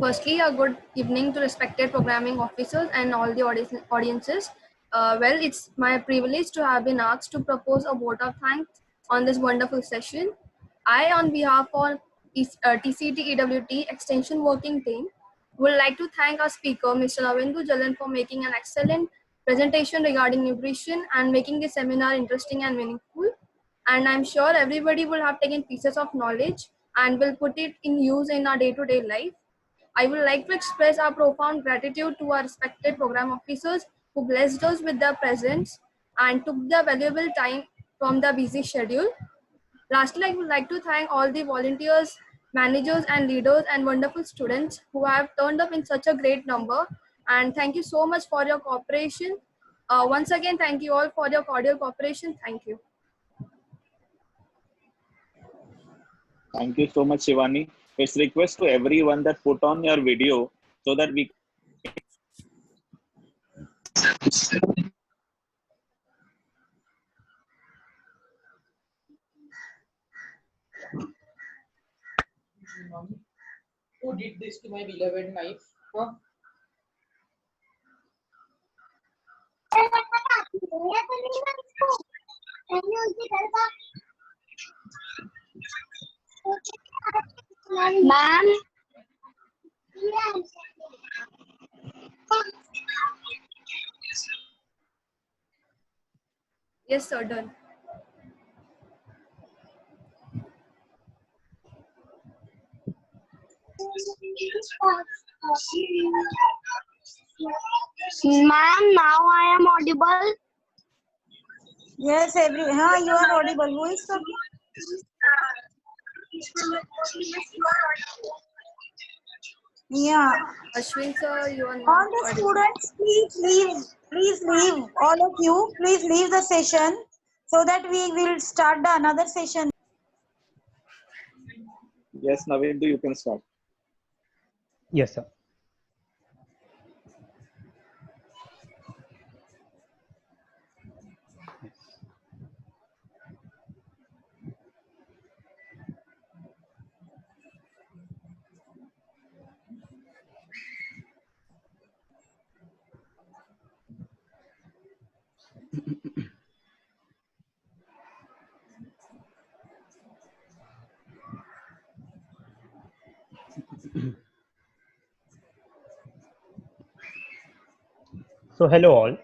Firstly, a good evening to respected programming officers and all the audiences. Well, it's my privilege to have been asked to propose a vote of thanks on this wonderful session. I, on behalf of TCT EWT Extension Working Team, would like to thank our speaker, Mr. Navendu Jalan, for making an excellent presentation regarding nutrition and making the seminar interesting and meaningful. And I'm sure everybody will have taken pieces of knowledge and will put it in use in our day-to-day life. I would like to express our profound gratitude to our respected program officers who blessed us with their presence and took their valuable time from their busy schedule. Lastly, I would like to thank all the volunteers, managers and leaders and wonderful students who have turned up in such a great number. And thank you so much for your cooperation. Once again, thank you all for your cordial cooperation. Thank you.
Thank you so much, Shivani. It's request to everyone that put on your video so that we
Who did this to my beloved knife? Huh?
Ma'am.
Yes, sir, done.
Ma'am, now I am audible.
Yes, you are audible. Who is talking? Yeah.
Ashwin, sir, you are
All
not
the
audible.
students, please leave, all of you, please leave the session so that we will start the another session.
yes, Navendu, you can start.
Yes, sir. So hello all.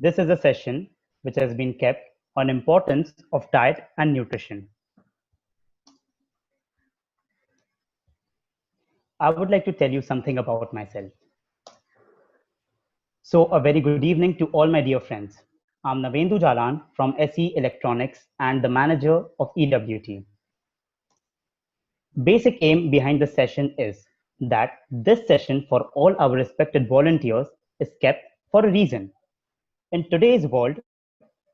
This is a session which has been kept on importance of diet and nutrition. I would like to tell you something about myself. So a very good evening to all my dear friends. I'm Navendu Jalan from SE Electronics and the manager of EWT. Basic aim behind the session is that this session for all our respected volunteers is kept for a reason. In today's world,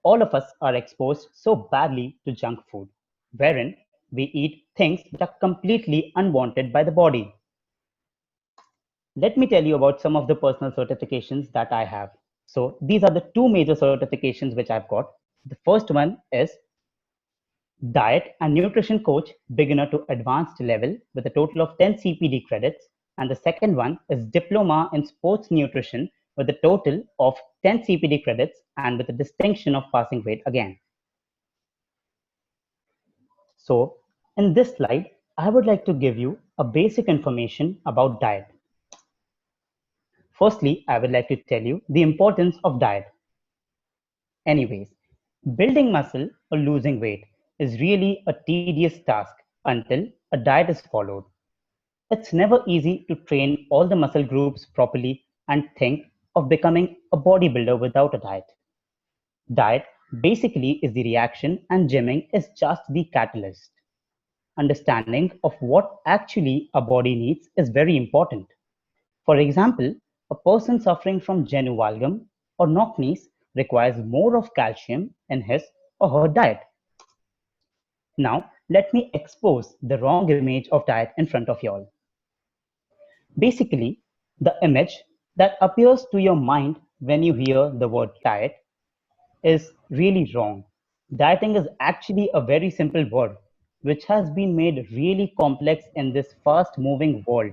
all of us are exposed so badly to junk food, wherein we eat things that are completely unwanted by the body. Let me tell you about some of the personal certifications that I have. So these are the two major certifications which I've got. The first one is Diet and nutrition coach, beginner to advanced level with a total of 10 CPD credits. And the second one is diploma in sports nutrition with a total of 10 CPD credits and with a distinction of passing grade again. So in this slide, I would like to give you a basic information about diet. Firstly, I would like to tell you the importance of diet. Anyways, building muscle or losing weight is really a tedious task until a diet is followed. It's never easy to train all the muscle groups properly and think of becoming a bodybuilder without a diet. Diet basically is the reaction and gymming is just the catalyst. Understanding of what actually a body needs is very important. For example, a person suffering from genu valgum or knock knees requires more of calcium in his or her diet. Now, let me expose the wrong image of diet in front of you all. Basically, the image that appears to your mind when you hear the word diet is really wrong. Dieting is actually a very simple word, which has been made really complex in this fast moving world.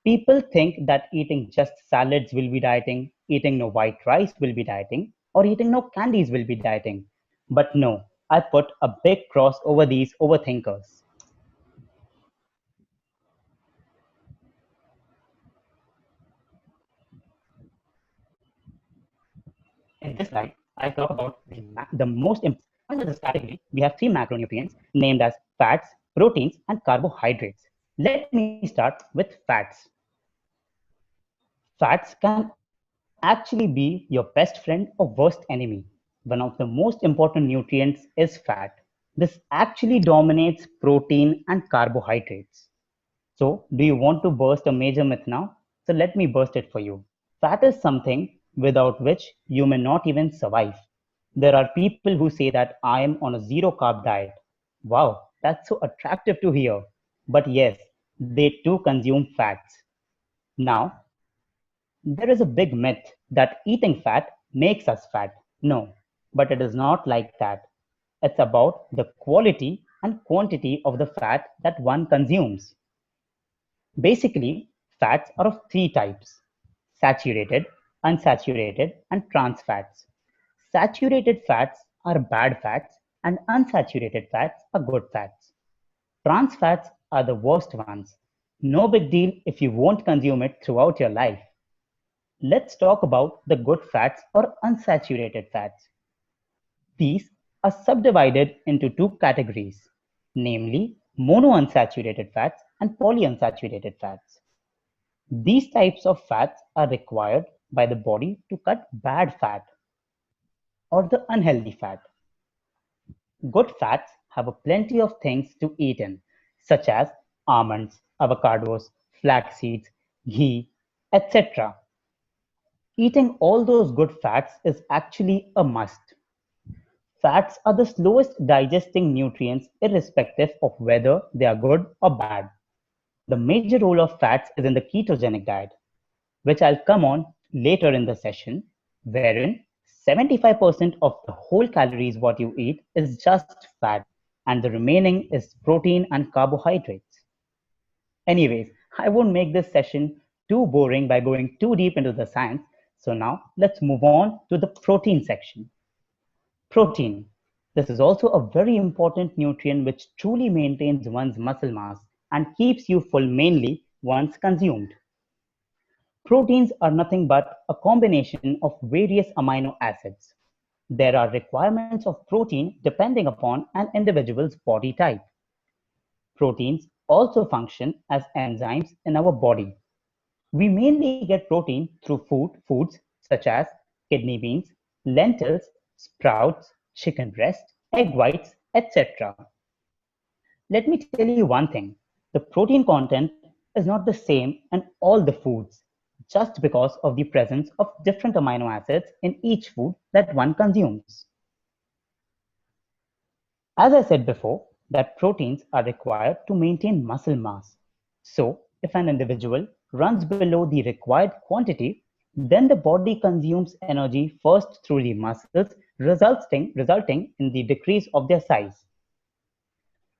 People think that eating just salads will be dieting, eating no white rice will be dieting, or eating no candies will be dieting. But no, I put a big cross over these overthinkers. In this slide, I talk about the most important. Under this category, we have three macronutrients named as fats, proteins, and carbohydrates. Let me start with fats. Fats can actually be your best friend or worst enemy. One of the most important nutrients is fat. This actually dominates protein and carbohydrates. So, do you want to burst a major myth now? So, let me burst it for you. Fat is something without which you may not even survive. There are people who say that I am on a zero carb diet. Wow, that's so attractive to hear. But yes, they too consume fats. Now, there is a big myth that eating fat makes us fat. No, but it is not like that. It's about the quality and quantity of the fat that one consumes. Basically, fats are of three types: saturated, unsaturated, and trans fats. Saturated fats are bad fats, and unsaturated fats are good fats. Trans fats are the worst ones. No big deal if you won't consume it throughout your life. Let's talk about the good fats or unsaturated fats. These are subdivided into two categories, namely monounsaturated fats and polyunsaturated fats. These types of fats are required by the body to cut bad fat or the unhealthy fat. Good fats have a plenty of things to eat in, such as almonds, avocados, flax seeds, ghee, etc. Eating all those good fats is actually a must. Fats are the slowest digesting nutrients irrespective of whether they are good or bad. The major role of fats is in the ketogenic diet, which I'll come on later in the session, wherein 75% of the whole calories what you eat is just fat and the remaining is protein and carbohydrates. Anyways, I won't make this session too boring by going too deep into the science. So now let's move on to the protein section. Protein. This is also a very important nutrient which truly maintains one's muscle mass and keeps you full mainly once consumed. Proteins are nothing but a combination of various amino acids. There are requirements of protein depending upon an individual's body type. Proteins also function as enzymes in our body. We mainly get protein through foods such as kidney beans, lentils, sprouts, chicken breast, egg whites, etc. Let me tell you one thing. The protein content is not the same in all the foods just because of the presence of different amino acids in each food that one consumes. As I said before, that proteins are required to maintain muscle mass. So, if an individual runs below the required quantity, then the body consumes energy first through the muscles, resulting in the decrease of their size.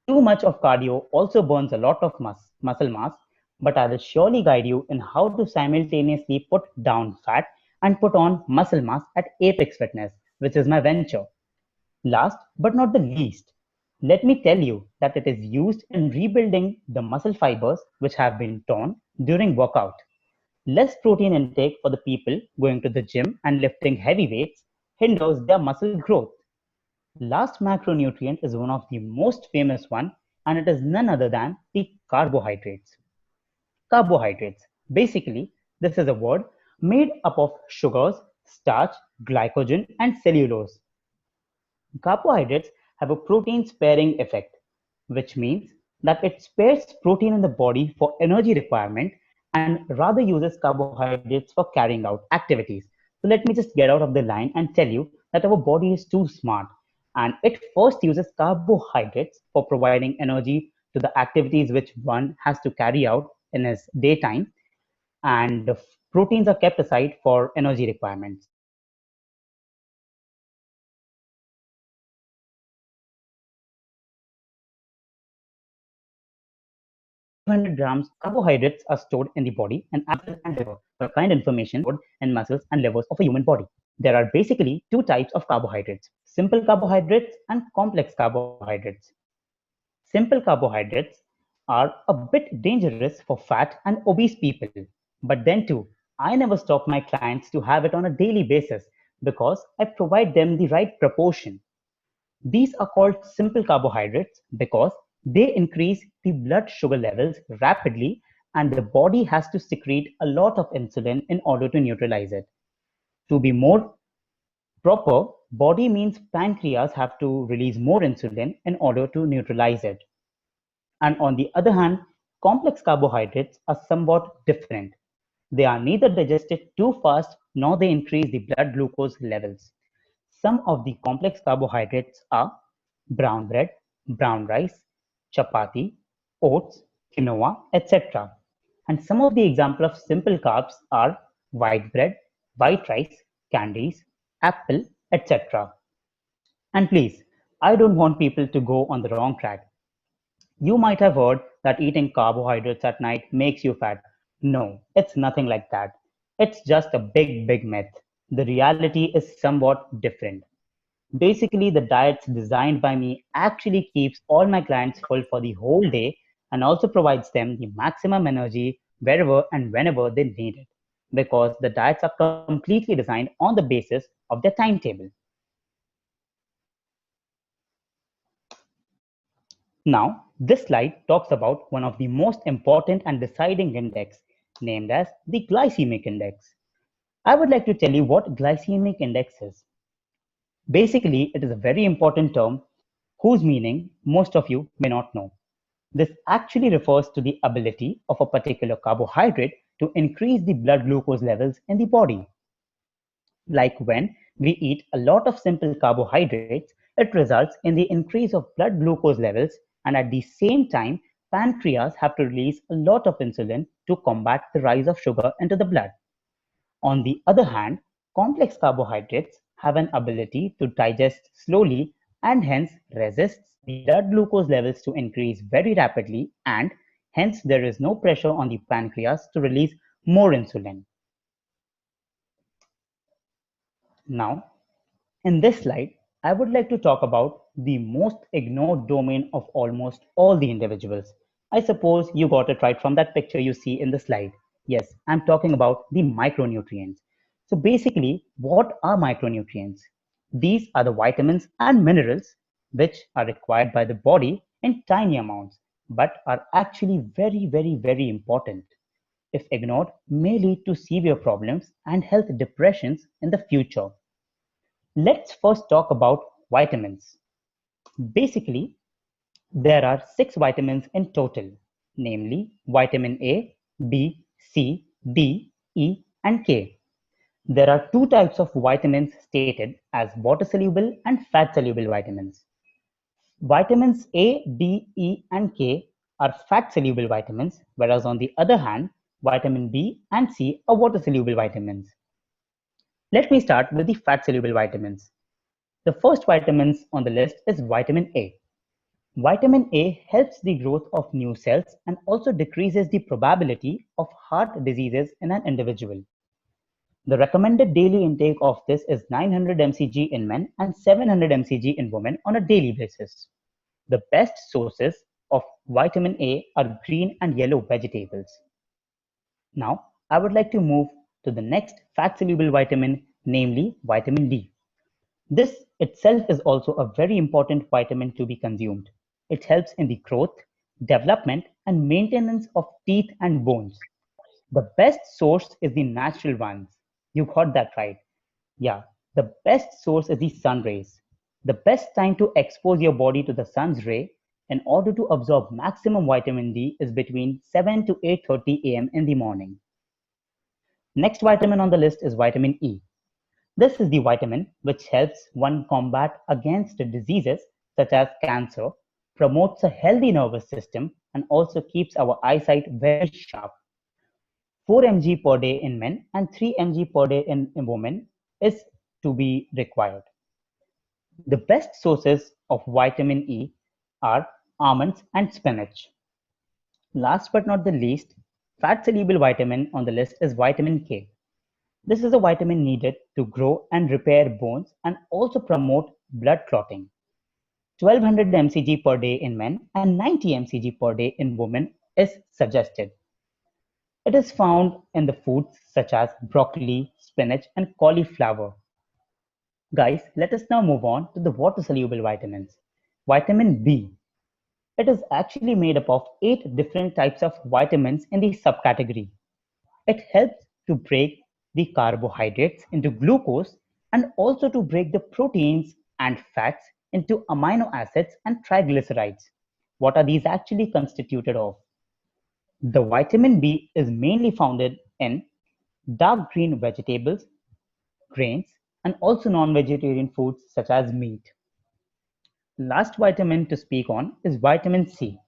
Too much of cardio also burns a lot of muscle mass, but I will surely guide you in how to simultaneously put down fat and put on muscle mass at Apex Fitness, which is my venture. Last but not the least, let me tell you that it is used in rebuilding the muscle fibers which have been torn during workout. Less protein intake for the people going to the gym and lifting heavy weights hinders their muscle growth. Last macronutrient is one of the most famous one, and it is none other than the carbohydrates. Carbohydrates. Basically, this is a word made up of sugars, starch, glycogen, and cellulose. Carbohydrates have a protein sparing effect, which means that it spares protein in the body for energy requirement and rather uses carbohydrates for carrying out activities. So let me just get out of the line and tell you that our body is too smart, and it first uses carbohydrates for providing energy to the activities which one has to carry out in his daytime, and the proteins are kept aside for energy requirements. Grams carbohydrates are stored in the body and muscle and liver. For kind information, stored in muscles and livers of a human body. There are basically two types of carbohydrates: simple carbohydrates and complex carbohydrates. Simple carbohydrates are a bit dangerous for fat and obese people. But then too, I never stop my clients to have it on a daily basis because I provide them the right proportion. These are called simple carbohydrates because they increase the blood sugar levels rapidly, and the body has to secrete a lot of insulin in order to neutralize it. To be more proper, body means pancreas have to release more insulin in order to neutralize it. And on the other hand, complex carbohydrates are somewhat different. They are neither digested too fast nor they increase the blood glucose levels. Some of the complex carbohydrates are brown bread, brown rice, chapati, oats, quinoa, etc. And some of the examples of simple carbs are white bread, white rice, candies, apple, etc. And please, I don't want people to go on the wrong track. You might have heard that eating carbohydrates at night makes you fat. No, it's nothing like that. It's just a big, big myth. The reality is somewhat different. Basically, the diets designed by me actually keeps all my clients full for the whole day and also provides them the maximum energy wherever and whenever they need it, because the diets are completely designed on the basis of their timetable. Now, this slide talks about one of the most important and deciding index, named as the glycemic index. I would like to tell you what glycemic index is. Basically, it is a very important term whose meaning most of you may not know. This actually refers to the ability of a particular carbohydrate to increase the blood glucose levels in the body. Like when we eat a lot of simple carbohydrates, it results in the increase of blood glucose levels, and at the same time, pancreas have to release a lot of insulin to combat the rise of sugar into the blood. On the other hand, complex carbohydrates have an ability to digest slowly and hence resists the blood glucose levels to increase very rapidly, and hence there is no pressure on the pancreas to release more insulin. Now, in this slide, I would like to talk about the most ignored domain of almost all the individuals. I suppose you got it right from that picture you see in the slide. Yes, I'm talking about the micronutrients. So basically, what are micronutrients? These are the vitamins and minerals which are required by the body in tiny amounts, but are actually very, very, very important. If ignored, may lead to severe problems and health depressions in the future. Let's first talk about vitamins. Basically, there are 6 vitamins in total, namely vitamin A, B, C, D, E, and K. There are 2 types of vitamins stated as water-soluble and fat-soluble vitamins. Vitamins A, B, E, and K are fat-soluble vitamins, whereas on the other hand, vitamin B and C are water-soluble vitamins. Let me start with the fat-soluble vitamins. The first vitamins on the list is vitamin A. Vitamin A helps the growth of new cells and also decreases the probability of heart diseases in an individual. The recommended daily intake of this is 900 mcg in men and 700 mcg in women on a daily basis. The best sources of vitamin A are green and yellow vegetables. Now, I would like to move to the next fat-soluble vitamin, namely vitamin D. This itself is also a very important vitamin to be consumed. It helps in the growth, development, and maintenance of teeth and bones. The best source is the natural ones. You got that right. Yeah, the best source is the sun rays. The best time to expose your body to the sun's ray in order to absorb maximum vitamin D is between 7 to 8:30 a.m. in the morning. Next vitamin on the list is vitamin E. This is the vitamin which helps one combat against diseases such as cancer, promotes a healthy nervous system, and also keeps our eyesight very sharp. 4 mg per day in men and 3 mg per day in women is to be required. The best sources of vitamin E are almonds and spinach. Last but not the least, fat-soluble vitamin on the list is vitamin K. This is a vitamin needed to grow and repair bones and also promote blood clotting. 1200 mcg per day in men and 90 mcg per day in women is suggested. It is found in the foods such as broccoli, spinach, and cauliflower. Guys, let us now move on to the water-soluble vitamins. Vitamin B. It is actually made up of 8 different types of vitamins in the subcategory. It helps to break the carbohydrates into glucose and also to break the proteins and fats into amino acids and triglycerides. What are these actually constituted of? The vitamin B is mainly found in dark green vegetables, grains, and also non-vegetarian foods such as meat. Last vitamin to speak on is vitamin C.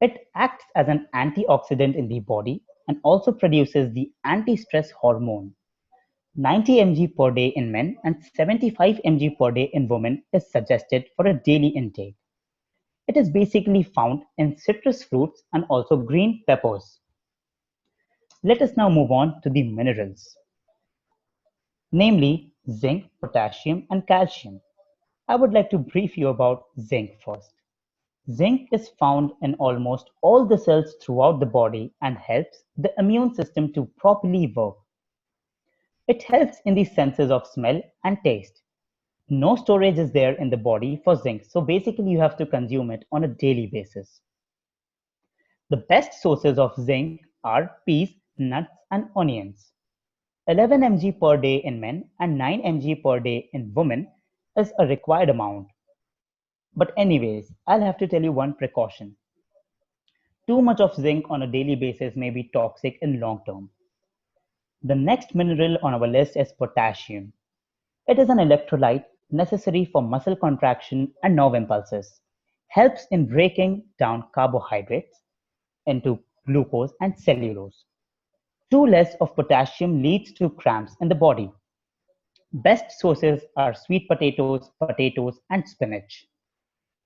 It acts as an antioxidant in the body and also produces the anti-stress hormone. 90 mg per day in men and 75 mg per day in women is suggested for a daily intake. It is basically found in citrus fruits and also green peppers. Let us now move on to the minerals, namely zinc, potassium, and calcium. I would like to brief you about zinc first. Zinc is found in almost all the cells throughout the body and helps the immune system to properly work. It helps in the senses of smell and taste. No storage is there in the body for zinc, so basically you have to consume it on a daily basis. The best sources of zinc are peas, nuts, and onions. 11 mg per day in men and 9 mg per day in women is a required amount. But anyways, I'll have to tell you one precaution. Too much of zinc on a daily basis may be toxic in long term. The next mineral on our list is potassium. It is an electrolyte necessary for muscle contraction and nerve impulses. Helps in breaking down carbohydrates into glucose and cellulose. Too less of potassium leads to cramps in the body. Best sources are sweet potatoes, and spinach.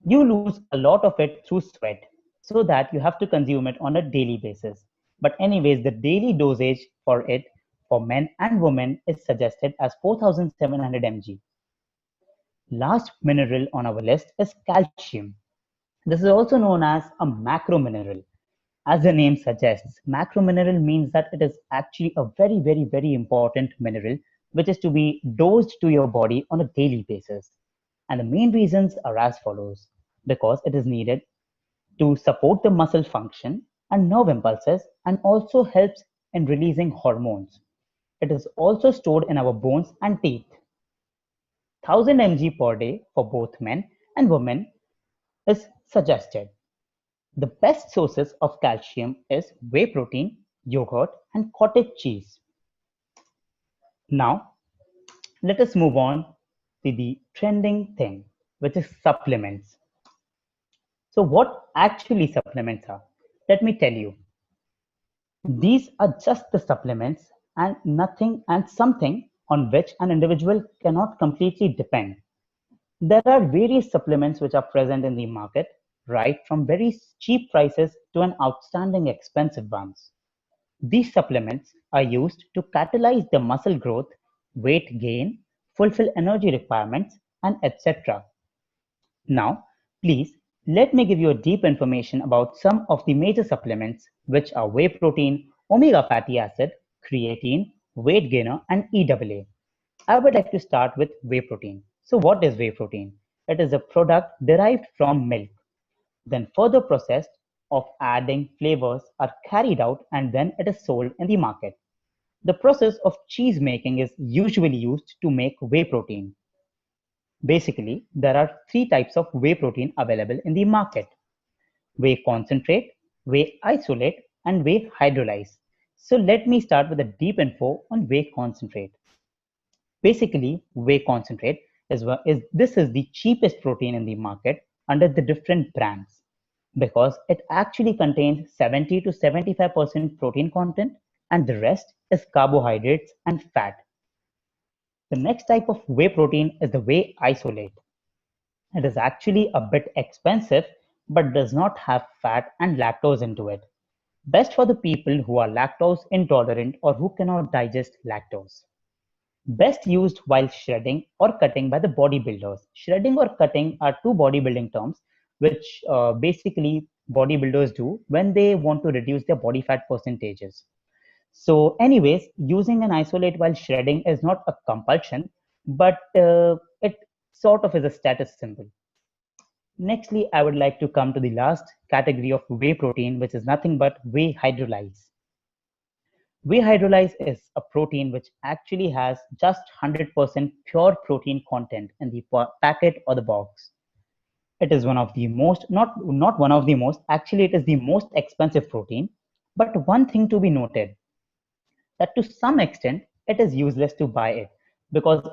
You lose a lot of it through sweat, so that you have to consume it on a daily basis. But anyways, the daily dosage for it for men and women is suggested as 4700 mg. Last mineral on our list is calcium. This is also known as a macro mineral. As the name suggests, macro mineral means that it is actually a very important mineral which is to be dosed to your body on a daily basis. And the main reasons are as follows. Because it is needed to support the muscle function and nerve impulses and also helps in releasing hormones. It is also stored in our bones and teeth. 1000 mg per day for both men and women is suggested. The best sources of calcium is whey protein, yogurt, and cottage cheese. Now, let us move on to the trending thing, which is supplements. So what actually supplements are? Let me tell you. These are just the supplements and nothing and something on which an individual cannot completely depend. There are various supplements which are present in the market right from very cheap prices to an outstanding expensive ones. These supplements are used to catalyze the muscle growth, weight gain, fulfill energy requirements, and etc. Now, please let me give you a deep information about some of the major supplements, which are whey protein, omega fatty acid, creatine, weight gainer, and EAA. I would like to start with whey protein. So what is whey protein? It is a product derived from milk, then further processed of adding flavors are carried out and then it is sold in the market. The process of cheese making is usually used to make whey protein. Basically, there are three types of whey protein available in the market: whey concentrate, whey isolate, and whey hydrolyze. So let me start with a deep info on whey concentrate. Basically, whey concentrate is the cheapest protein in the market under the different brands because it actually contains 70 to 75% protein content and the rest is carbohydrates and fat. The next type of whey protein is the whey isolate. It is actually a bit expensive but does not have fat and lactose into it. Best for the people who are lactose intolerant or who cannot digest lactose. Best used while shredding or cutting by the bodybuilders. Shredding or cutting are two bodybuilding terms which basically bodybuilders do when they want to reduce their body fat percentages. So anyways, using an isolate while shredding is not a compulsion, but it sort of is a status symbol. Nextly, I would like to come to the last category of whey protein, which is nothing but whey hydrolyze. Whey hydrolyze is a protein which actually has just 100% pure protein content in the packet or the box. It is one of the most, not one of the most, actually it is the most expensive protein. But one thing to be noted, that to some extent it is useless to buy it because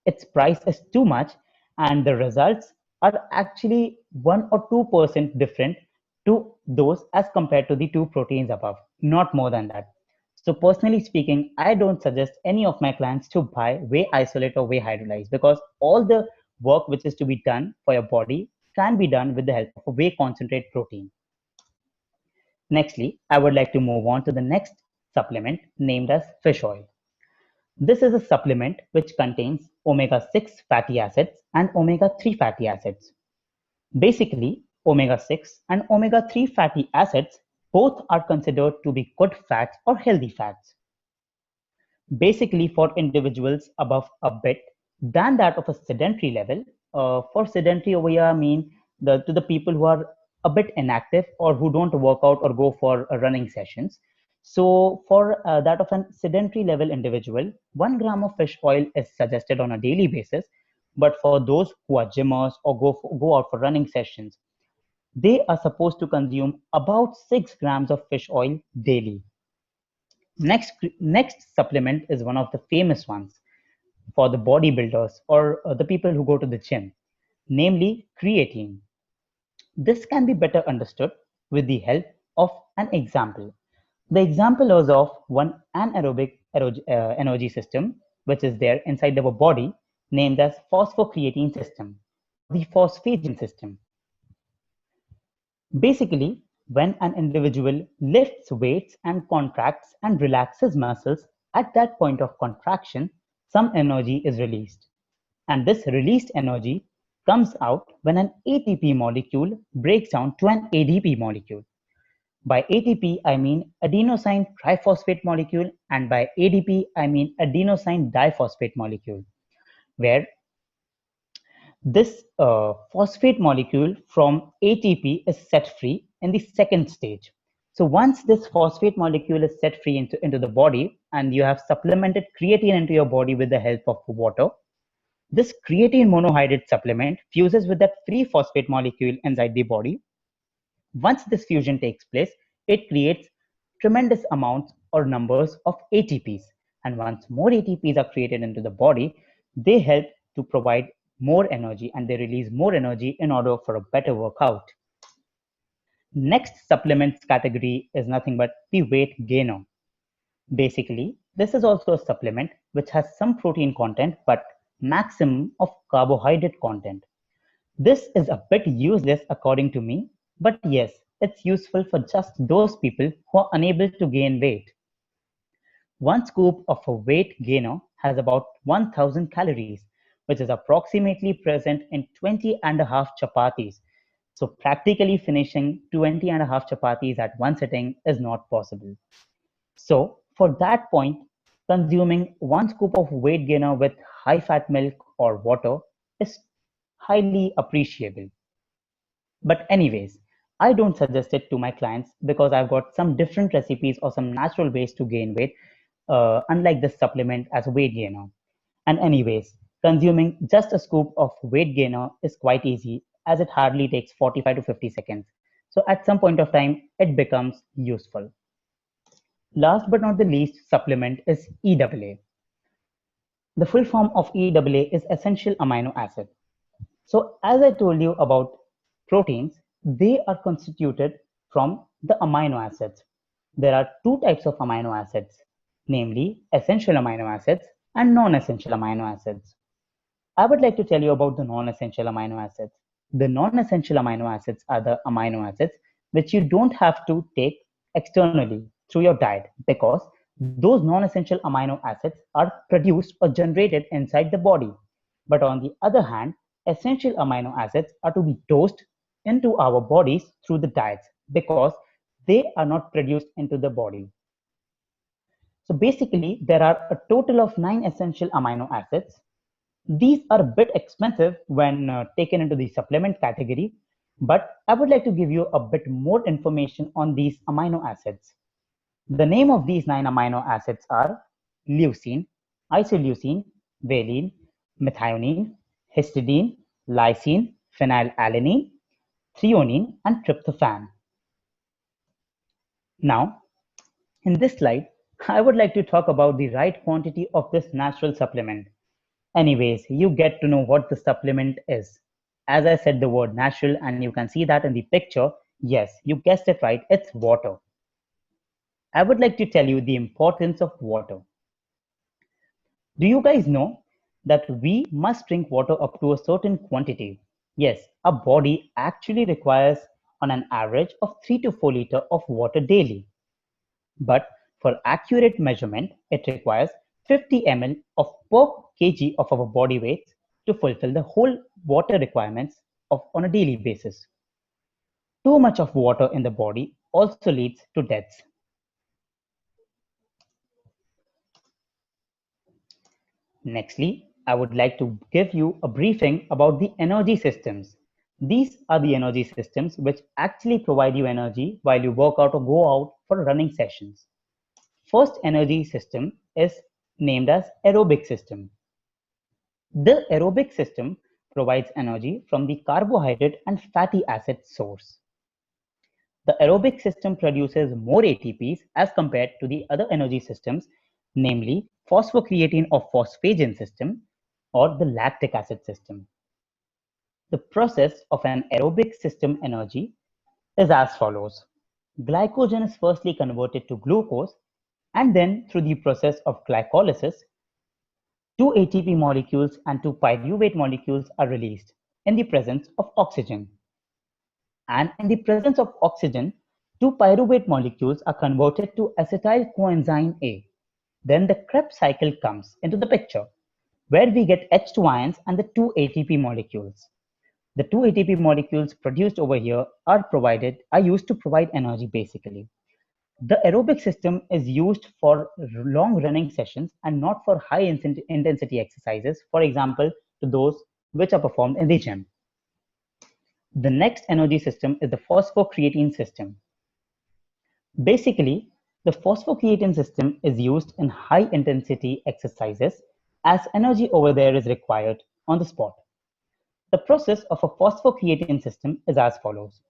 its price is too much and the results are actually 1 or 2% different to those as compared to the two proteins above, not more than that. So personally speaking, I don't suggest any of my clients to buy whey isolate or whey hydrolyze because all the work which is to be done for your body can be done with the help of a whey concentrate protein. Nextly, I would like to move on to the next supplement named as fish oil. This is a supplement which contains omega-6 fatty acids and omega-3 fatty acids. Basically, omega-6 and omega-3 fatty acids both are considered to be good fats or healthy fats. Basically, for individuals above a bit than that of a sedentary level, for sedentary over here I mean to the people who are a bit inactive or who don't work out or go for running sessions. So for that of a sedentary level individual, 1 gram of fish oil is suggested on a daily basis. But for those who are gymmers or go out for running sessions, they are supposed to consume about 6 grams of fish oil daily. Next supplement is one of the famous ones for the bodybuilders or the people who go to the gym, namely creatine. This can be better understood with the help of an example. The example is of one anaerobic energy system, which is there inside our body, named as phosphocreatine system or the phosphagen system. Basically, when an individual lifts weights and contracts and relaxes muscles, at that point of contraction, some energy is released. And this released energy comes out when an ATP molecule breaks down to an ADP molecule. By ATP, I mean adenosine triphosphate molecule, and by ADP, I mean adenosine diphosphate molecule, where this phosphate molecule from ATP is set free in the second stage. So once this phosphate molecule is set free into the body and you have supplemented creatine into your body with the help of water, this creatine monohydrate supplement fuses with that free phosphate molecule inside the body. Once this fusion takes place, it creates tremendous amounts or numbers of ATPs. And once more ATPs are created into the body, they help to provide more energy and they release more energy in order for a better workout. Next supplements category is nothing but the weight gainer. Basically, this is also a supplement which has some protein content but maximum of carbohydrate content. This is a bit useless according to me, but yes, it's useful for just those people who are unable to gain weight. One scoop of a weight gainer has about 1000 calories, which is approximately present in 20 and a half chapatis. So practically finishing 20 and a half chapatis at one sitting is not possible. So for that point, consuming one scoop of weight gainer with high fat milk or water is highly appreciable. But anyways, I don't suggest it to my clients because I've got some different recipes or some natural ways to gain weight, unlike this supplement as a weight gainer. And anyways, consuming just a scoop of weight gainer is quite easy as it hardly takes 45 to 50 seconds. So at some point of time, it becomes useful. Last but not the least supplement is EAA. The full form of EAA is essential amino acid. So as I told you about proteins, they are constituted from the amino acids. There are two types of amino acids, namely essential amino acids and non-essential amino acids. I would like to tell you about the non-essential amino acids. The non-essential amino acids are the amino acids which you don't have to take externally through your diet because those non-essential amino acids are produced or generated inside the body. But on the other hand, essential amino acids are to be dosed into our bodies through the diets because they are not produced into the body. So basically, there are a total of 9 essential amino acids. These are a bit expensive when taken into the supplement category, but I would like to give you a bit more information on these amino acids. The name of these 9 amino acids are leucine, isoleucine, valine, methionine, histidine, lysine, phenylalanine, threonine, and tryptophan. Now, in this slide, I would like to talk about the right quantity of this natural supplement. Anyways, you get to know what the supplement is. As I said the word natural, and you can see that in the picture, yes, you guessed it right, it's water. I would like to tell you the importance of water. Do you guys know that we must drink water up to a certain quantity? Yes, our body actually requires on an average of 3 to 4 liters of water daily. But for accurate measurement, it requires 50 ml of per kg of our body weight to fulfill the whole water requirements on a daily basis. Too much of water in the body also leads to deaths. Nextly, I would like to give you a briefing about the energy systems. These are the energy systems which actually provide you energy while you work out or go out for running sessions. First energy system is named as aerobic system. The aerobic system provides energy from the carbohydrate and fatty acid source. The aerobic system produces more ATPs as compared to the other energy systems, namely phosphocreatine or phosphagen system or the lactic acid system. The process of an aerobic system energy is as follows. Glycogen is firstly converted to glucose, and then through the process of glycolysis, 2 ATP molecules and 2 pyruvate molecules are released in the presence of oxygen. And in the presence of oxygen, 2 pyruvate molecules are converted to acetyl coenzyme A. Then the Krebs cycle comes into the picture, where we get H2 ions and the 2 ATP molecules. The 2 ATP molecules produced over here are used to provide energy basically. The aerobic system is used for long running sessions and not for high intensity exercises, for example, to those which are performed in the gym. The next energy system is the phosphocreatine system. Basically, the phosphocreatine system is used in high intensity exercises as energy over there is required on the spot. The process of a phosphocreatine system is as follows.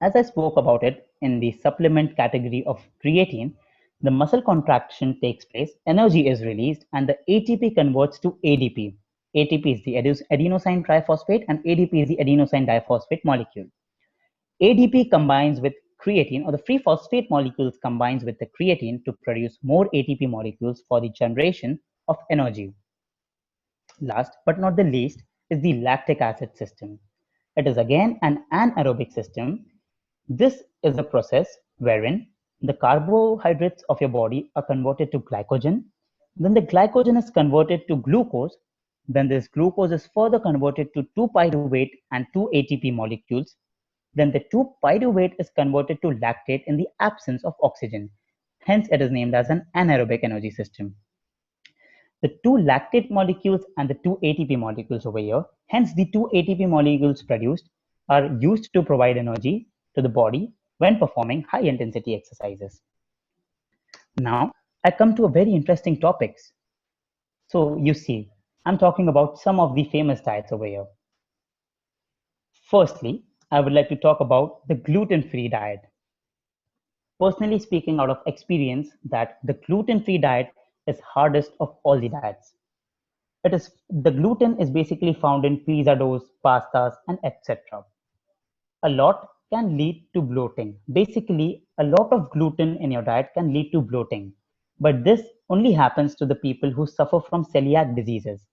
As I spoke about it in the supplement category of creatine, the muscle contraction takes place, energy is released, and the ATP converts to ADP. ATP is the adenosine triphosphate and ADP is the adenosine diphosphate molecule. ADP combines with creatine, or the free phosphate molecules combines with the creatine to produce more ATP molecules for the generation of energy. Last but not the least, is the lactic acid system. It is again an anaerobic system. This is a process wherein the carbohydrates of your body are converted to glycogen. Then the glycogen is converted to glucose. Then this glucose is further converted to 2-pyruvate and 2 ATP molecules. Then the 2-pyruvate is converted to lactate in the absence of oxygen. Hence, it is named as an anaerobic energy system. The 2 lactate molecules and the 2 ATP molecules over here, hence the 2 ATP molecules produced are used to provide energy to the body when performing high intensity exercises. Now, I come to a very interesting topics. So you see, I'm talking about some of the famous diets over here. Firstly, I would like to talk about the gluten-free diet. Personally speaking, out of experience, that the gluten-free diet is hardest of all the diets. The gluten is basically found in pizza doughs, pastas, and etc. A lot can lead to bloating. Basically, a lot of gluten in your diet can lead to bloating. But this only happens to the people who suffer from celiac diseases.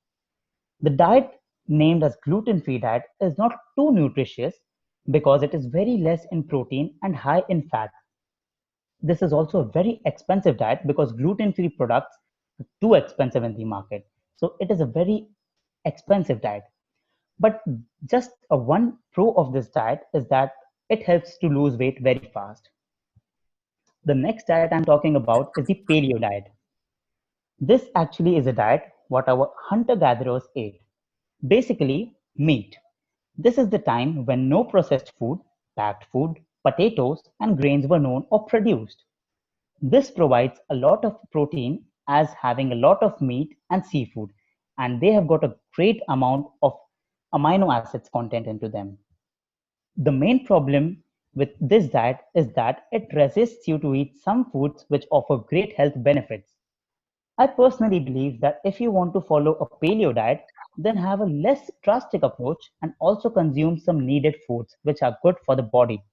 The diet named as gluten-free diet is not too nutritious because it is very less in protein and high in fat. This is also a very expensive diet because gluten-free products are too expensive in the market. So it is a very expensive diet. But just a one pro of this diet is that it helps to lose weight very fast. The next diet I'm talking about is the paleo diet. This actually is a diet what our hunter-gatherers ate. Basically, meat. This is the time when no processed food, packed food, potatoes, and grains were known or produced. This provides a lot of protein as having a lot of meat and seafood, and they have got a great amount of amino acids content into them. The main problem with this diet is that it resists you to eat some foods which offer great health benefits. I personally believe that if you want to follow a paleo diet, then have a less drastic approach and also consume some needed foods which are good for the body.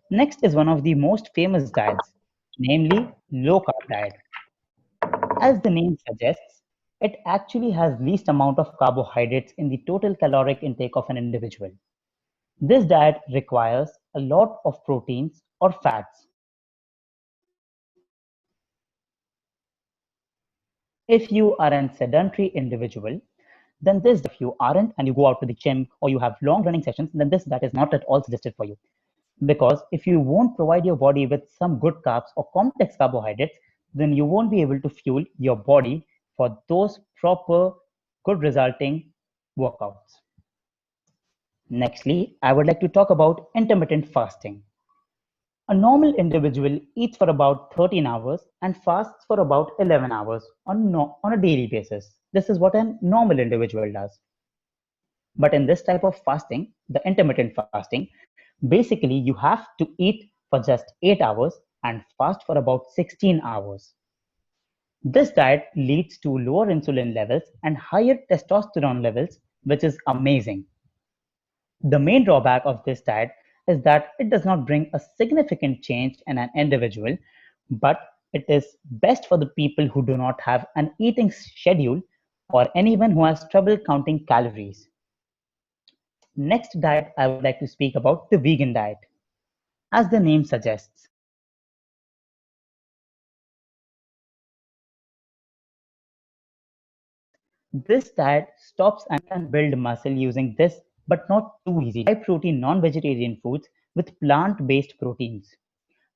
Next is one of the most famous diets, namely low carb diet. As the name suggests, it actually has least amount of carbohydrates in the total caloric intake of an individual. This diet requires a lot of proteins or fats. If you are an sedentary individual, then this, if you aren't and you go out to the gym or you have long running sessions, then this diet is not at all suggested for you. Because if you won't provide your body with some good carbs or complex carbohydrates, then you won't be able to fuel your body for those proper, good resulting workouts. Nextly, I would like to talk about intermittent fasting. A normal individual eats for about 13 hours and fasts for about 11 hours on a daily basis. This is what a normal individual does. But in this type of fasting, the intermittent fasting, basically you have to eat for just 8 hours and fast for about 16 hours. This diet leads to lower insulin levels and higher testosterone levels, which is amazing. The main drawback of this diet is that it does not bring a significant change in an individual, but it is best for the people who do not have an eating schedule or anyone who has trouble counting calories. Next diet I would like to speak about the vegan diet. As the name suggests, this diet stops and can build muscle using this, but not too easy. High protein non-vegetarian foods with plant-based proteins.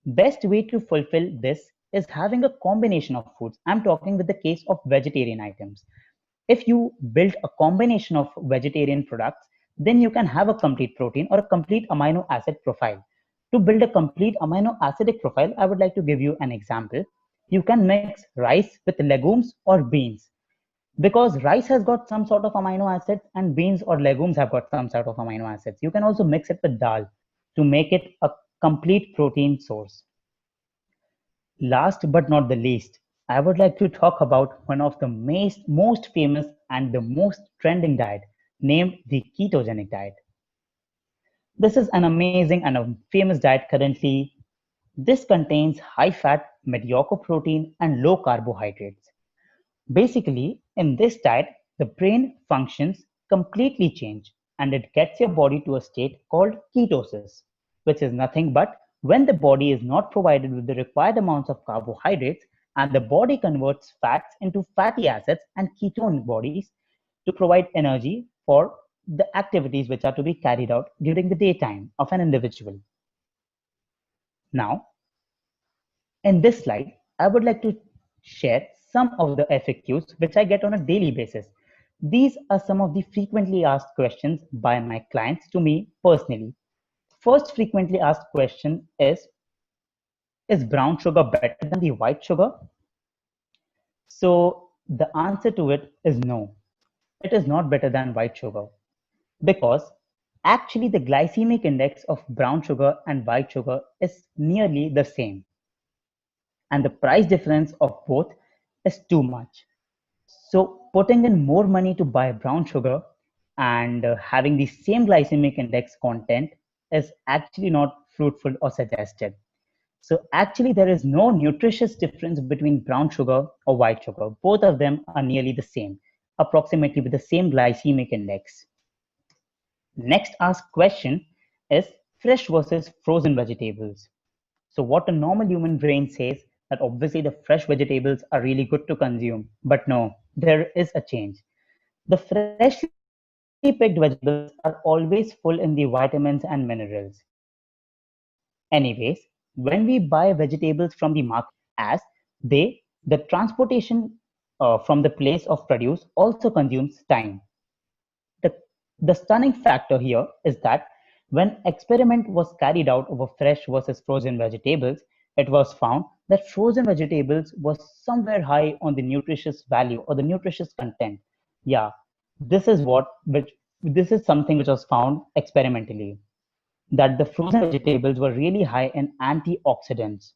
Best way to fulfill this is having a combination of foods. I'm talking with the case of vegetarian items. If you build a combination of vegetarian products, then you can have a complete protein or a complete amino acid profile. To build a complete amino acidic profile, I would like to give you an example. You can mix rice with legumes or beans. Because rice has got some sort of amino acids and beans or legumes have got some sort of amino acids. You can also mix it with dal to make it a complete protein source. Last but not the least, I would like to talk about one of the most famous and the most trending diet, named the ketogenic diet. This is an amazing and a famous diet currently. This contains high fat, mediocre protein, and low carbohydrates. Basically, in this diet, the brain functions completely change, and it gets your body to a state called ketosis, which is nothing but when the body is not provided with the required amounts of carbohydrates, and the body converts fats into fatty acids and ketone bodies to provide energy for the activities which are to be carried out during the daytime of an individual. Now, in this slide, I would like to share some of the FAQs which I get on a daily basis. These are some of the frequently asked questions by my clients to me personally. First frequently asked question is brown sugar better than the white sugar? So the answer to it is no. It is not better than white sugar, because actually the glycemic index of brown sugar and white sugar is nearly the same, and the price difference of both is too much. So putting in more money to buy brown sugar and having the same glycemic index content is actually not fruitful or suggested. So actually there is no nutritious difference between brown sugar or white sugar. Both of them are nearly the same, approximately with the same glycemic index. Next asked question is fresh versus frozen vegetables. So what a normal human brain says that obviously the fresh vegetables are really good to consume, but no, there is a change. The freshly picked vegetables are always full in the vitamins and minerals. Anyways, when we buy vegetables from the market, as the transportation from the place of produce also consumes time. The stunning factor here is that when experiment was carried out over fresh versus frozen vegetables, it was found that frozen vegetables was somewhere high on the nutritious value or the nutritious content. Yeah, this is something which was found experimentally, that the frozen vegetables were really high in antioxidants,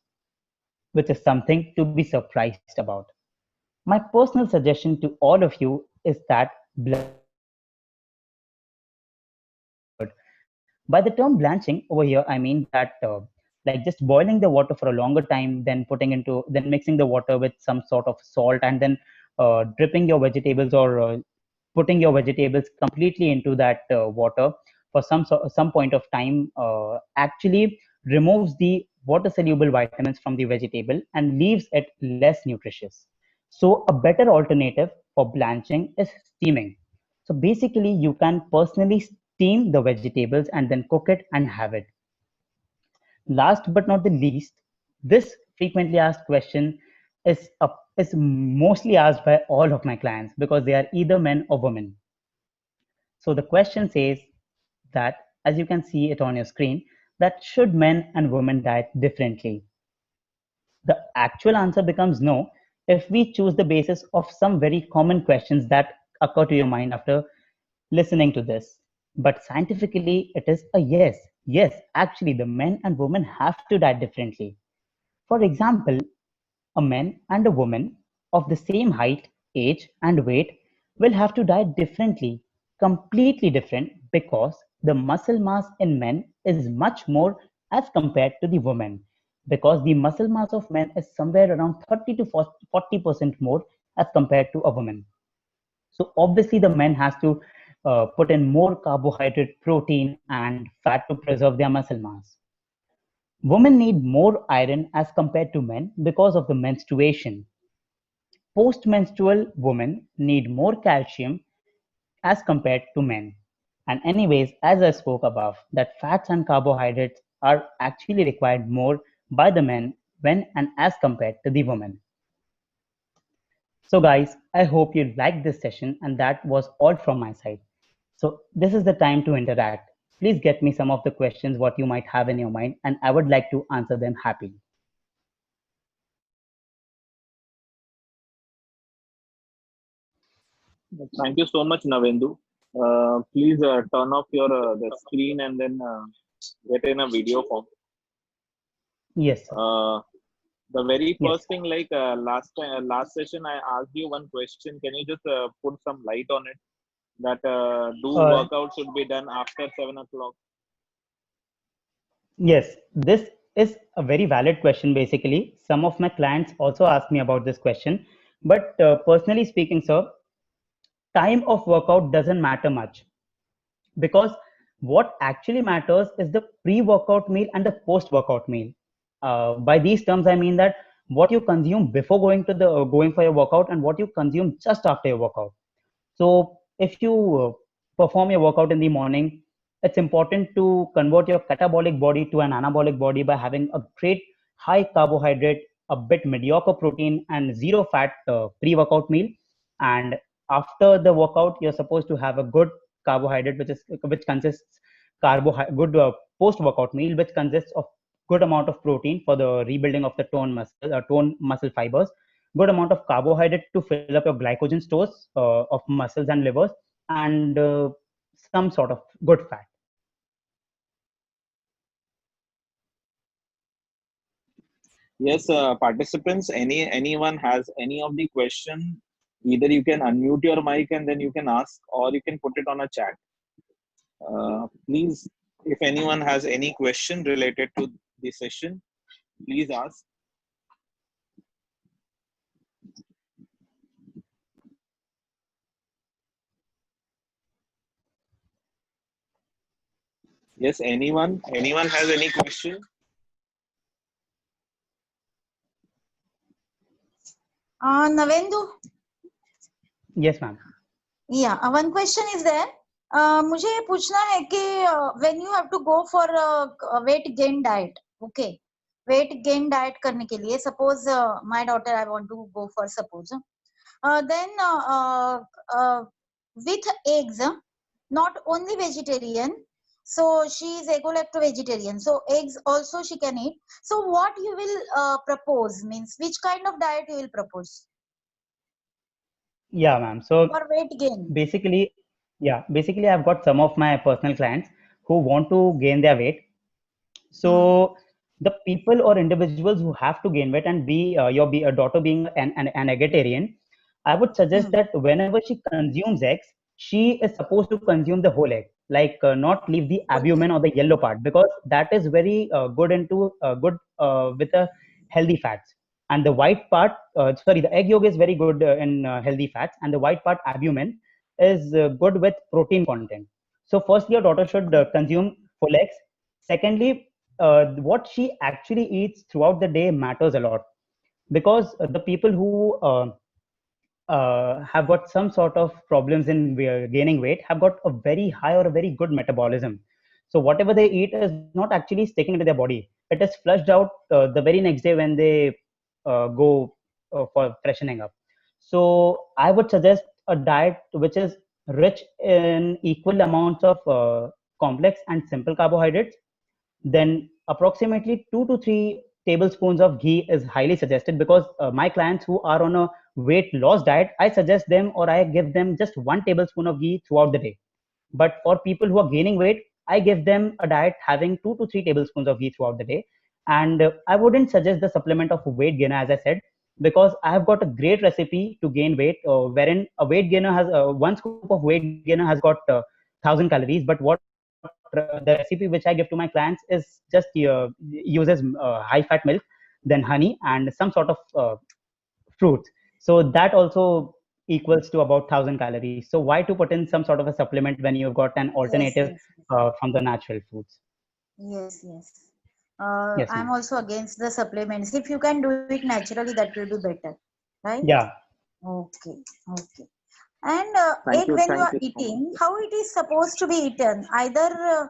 which is something to be surprised about. My personal suggestion to all of you is that by the term blanching over here, I mean that like just boiling the water for a longer time, then mixing the water with some sort of salt, and then dripping your vegetables or putting your vegetables completely into that water for some point of time actually removes the water soluble vitamins from the vegetable and leaves it less nutritious. So a better alternative for blanching is steaming. So basically you can personally steam the vegetables and then cook it and have it. Last but not the least, this frequently asked question is mostly asked by all of my clients because they are either men or women. So the question says that, as you can see it on your screen, that should men and women diet differently? The actual answer becomes no if we choose the basis of some very common questions that occur to your mind after listening to this. But scientifically, it is a yes. Yes, actually, the men and women have to diet differently. For example, a man and a woman of the same height, age, and weight will have to diet differently, completely different, because the muscle mass in men is much more as compared to the women, because the muscle mass of men is somewhere around 30 to 40% more as compared to a woman. So obviously the men has to put in more carbohydrate, protein, and fat to preserve their muscle mass. Women need more iron as compared to men because of the menstruation. Post-menstrual women need more calcium as compared to men. And anyways, as I spoke above, that fats and carbohydrates are actually required more by the men when and as compared to the women. So guys, I hope you liked this session, and that was all from my side. So this is the time to interact. Please get me some of the questions what you might have in your mind, and I would like to answer them happily.
Thank you so much, Navendu. Please turn off your the screen and then get in a video form.
Yes.
The very first thing, like last session, I asked you one question. Can you just put some light on it? That workout should be done after 7 o'clock.
Yes, this is a very valid question. Basically, some of my clients also ask me about this question, but personally speaking, sir, time of workout doesn't matter much, because what actually matters is the pre-workout meal and the post-workout meal. By these terms, I mean that what you consume before going for your workout and what you consume just after your workout. So if you perform your workout in the morning, it's important to convert your catabolic body to an anabolic body by having a great high carbohydrate, a bit mediocre protein, and zero fat pre-workout meal. And after the workout, you're supposed to have a good carbohydrate, which consists good post-workout meal, which consists of good amount of protein for the rebuilding of the tone muscle fibers, good amount of carbohydrate to fill up your glycogen stores of muscles and livers, and some sort of good fat.
Yes, participants, anyone has any of the question, either you can unmute your mic and then you can ask, or you can put it on a chat. Please, if anyone has any question related to the session, please ask. Yes, anyone has any question?
Navendu?
Yes, ma'am.
Yeah, one question is there. मुझे ये पूछना है कि when you have to go for a weight gain diet, okay, weight gain diet करने के लिए, suppose my daughter I want to go for suppose, then with eggs, not only vegetarian, so she is ego-lacto-vegetarian, so eggs also she can eat. So what you will propose, means which kind of diet you will propose
Yeah, ma'am. So
for weight gain?
basically I've got some of my personal clients who want to gain their weight. So the people or individuals who have to gain weight and be a daughter being an vegetarian, I would suggest that whenever she consumes eggs, she is supposed to consume the whole egg, like not leave the abdomen or the yellow part, because that is very good with a healthy fats. And the white part, the egg yolk is very good in healthy fats, and the white part, abdomen, is good with protein content. So firstly, your daughter should consume full eggs. Secondly, what she actually eats throughout the day matters a lot, because the people who have got some sort of problems in gaining weight have got a very high or a very good metabolism. So whatever they eat is not actually sticking into their body. It is flushed out the very next day when they go for freshening up. So I would suggest a diet which is rich in equal amounts of complex and simple carbohydrates. Then approximately 2 to 3 tablespoons of ghee is highly suggested, because my clients who are on a weight loss diet, I suggest them or I give them just 1 tablespoon of ghee throughout the day. But for people who are gaining weight, I give them a diet having 2 to 3 tablespoons of ghee throughout the day. And I wouldn't suggest the supplement of weight gainer, as I said, because I have got a great recipe to gain weight, wherein a weight gainer has one scoop of weight gainer has got 1,000 calories. But what the recipe which I give to my clients is just uses high fat milk, then honey, and some sort of fruits. So that also equals to about 1,000 calories. So why to put in some sort of a supplement when you've got an alternative from the natural foods?
Yes.
Yes,
I'm
ma'am.
also against the supplements. If you can do it naturally, that will be better, right?
Yeah.
Okay. And
Thank
egg,
you.
when you
Thank
are
you.
eating, how it is supposed to be eaten? Either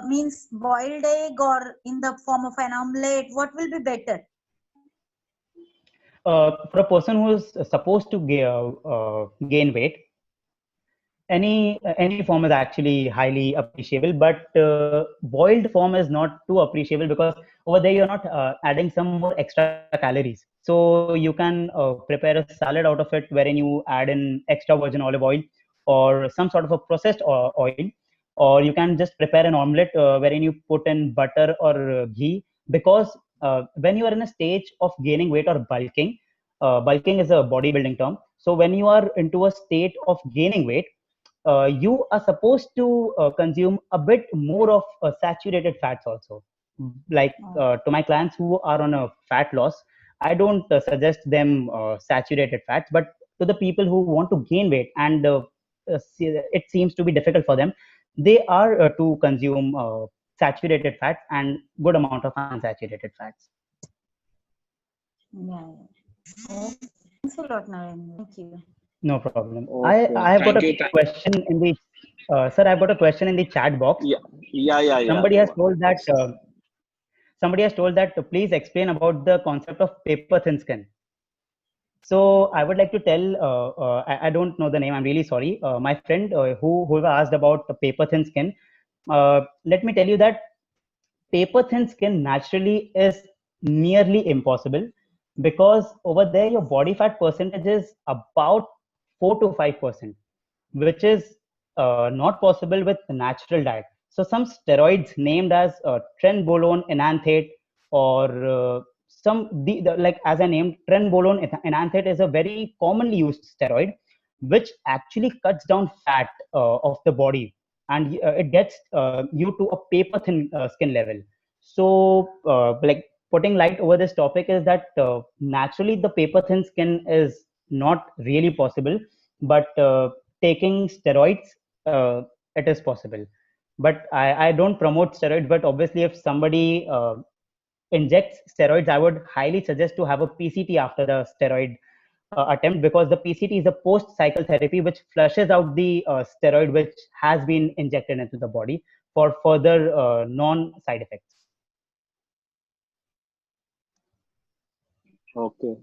means boiled egg or in the form of an omelette. What will be better?
For a person who is supposed to gain weight, any form is actually highly appreciable, but boiled form is not too appreciable, because over there you're not adding some more extra calories. So you can prepare a salad out of it, wherein you add in extra virgin olive oil or some sort of a processed oil, or you can just prepare an omelette wherein you put in butter or ghee. Because when you are in a stage of gaining weight or bulking, bulking is a bodybuilding term. So when you are into a state of gaining weight, you are supposed to consume a bit more of saturated fats also. Like to my clients who are on a fat loss, I don't suggest them saturated fats, but to the people who want to gain weight and it seems to be difficult for them, they are to consume saturated fats and good amount of unsaturated fats.
Yeah. Thanks a lot, Narendra. Thank you.
No problem.
Okay.
I have got
Thank
a
you.
question in the sir. I've got a question in the chat box.
Yeah.
Somebody has told that please explain about the concept of paper thin skin. So I would like to tell, I don't know the name, I'm really sorry. My friend whoever asked about the paper thin skin, let me tell you that paper thin skin naturally is nearly impossible, because over there your body fat percentage is about 4 to 5%, which is not possible with the natural diet. So some steroids named as trenbolone enanthate or like as I named, trenbolone enanthate is a very commonly used steroid which actually cuts down fat of the body, and it gets you to a paper thin skin level. So like putting light over this topic is that naturally the paper thin skin is not really possible, but taking steroids, it is possible. But I don't promote steroids, but obviously if somebody injects steroids, I would highly suggest to have a PCT after the steroid attempt, because the PCT is a post cycle therapy which flushes out the steroid which has been injected into the body for further non side effects.
Okay.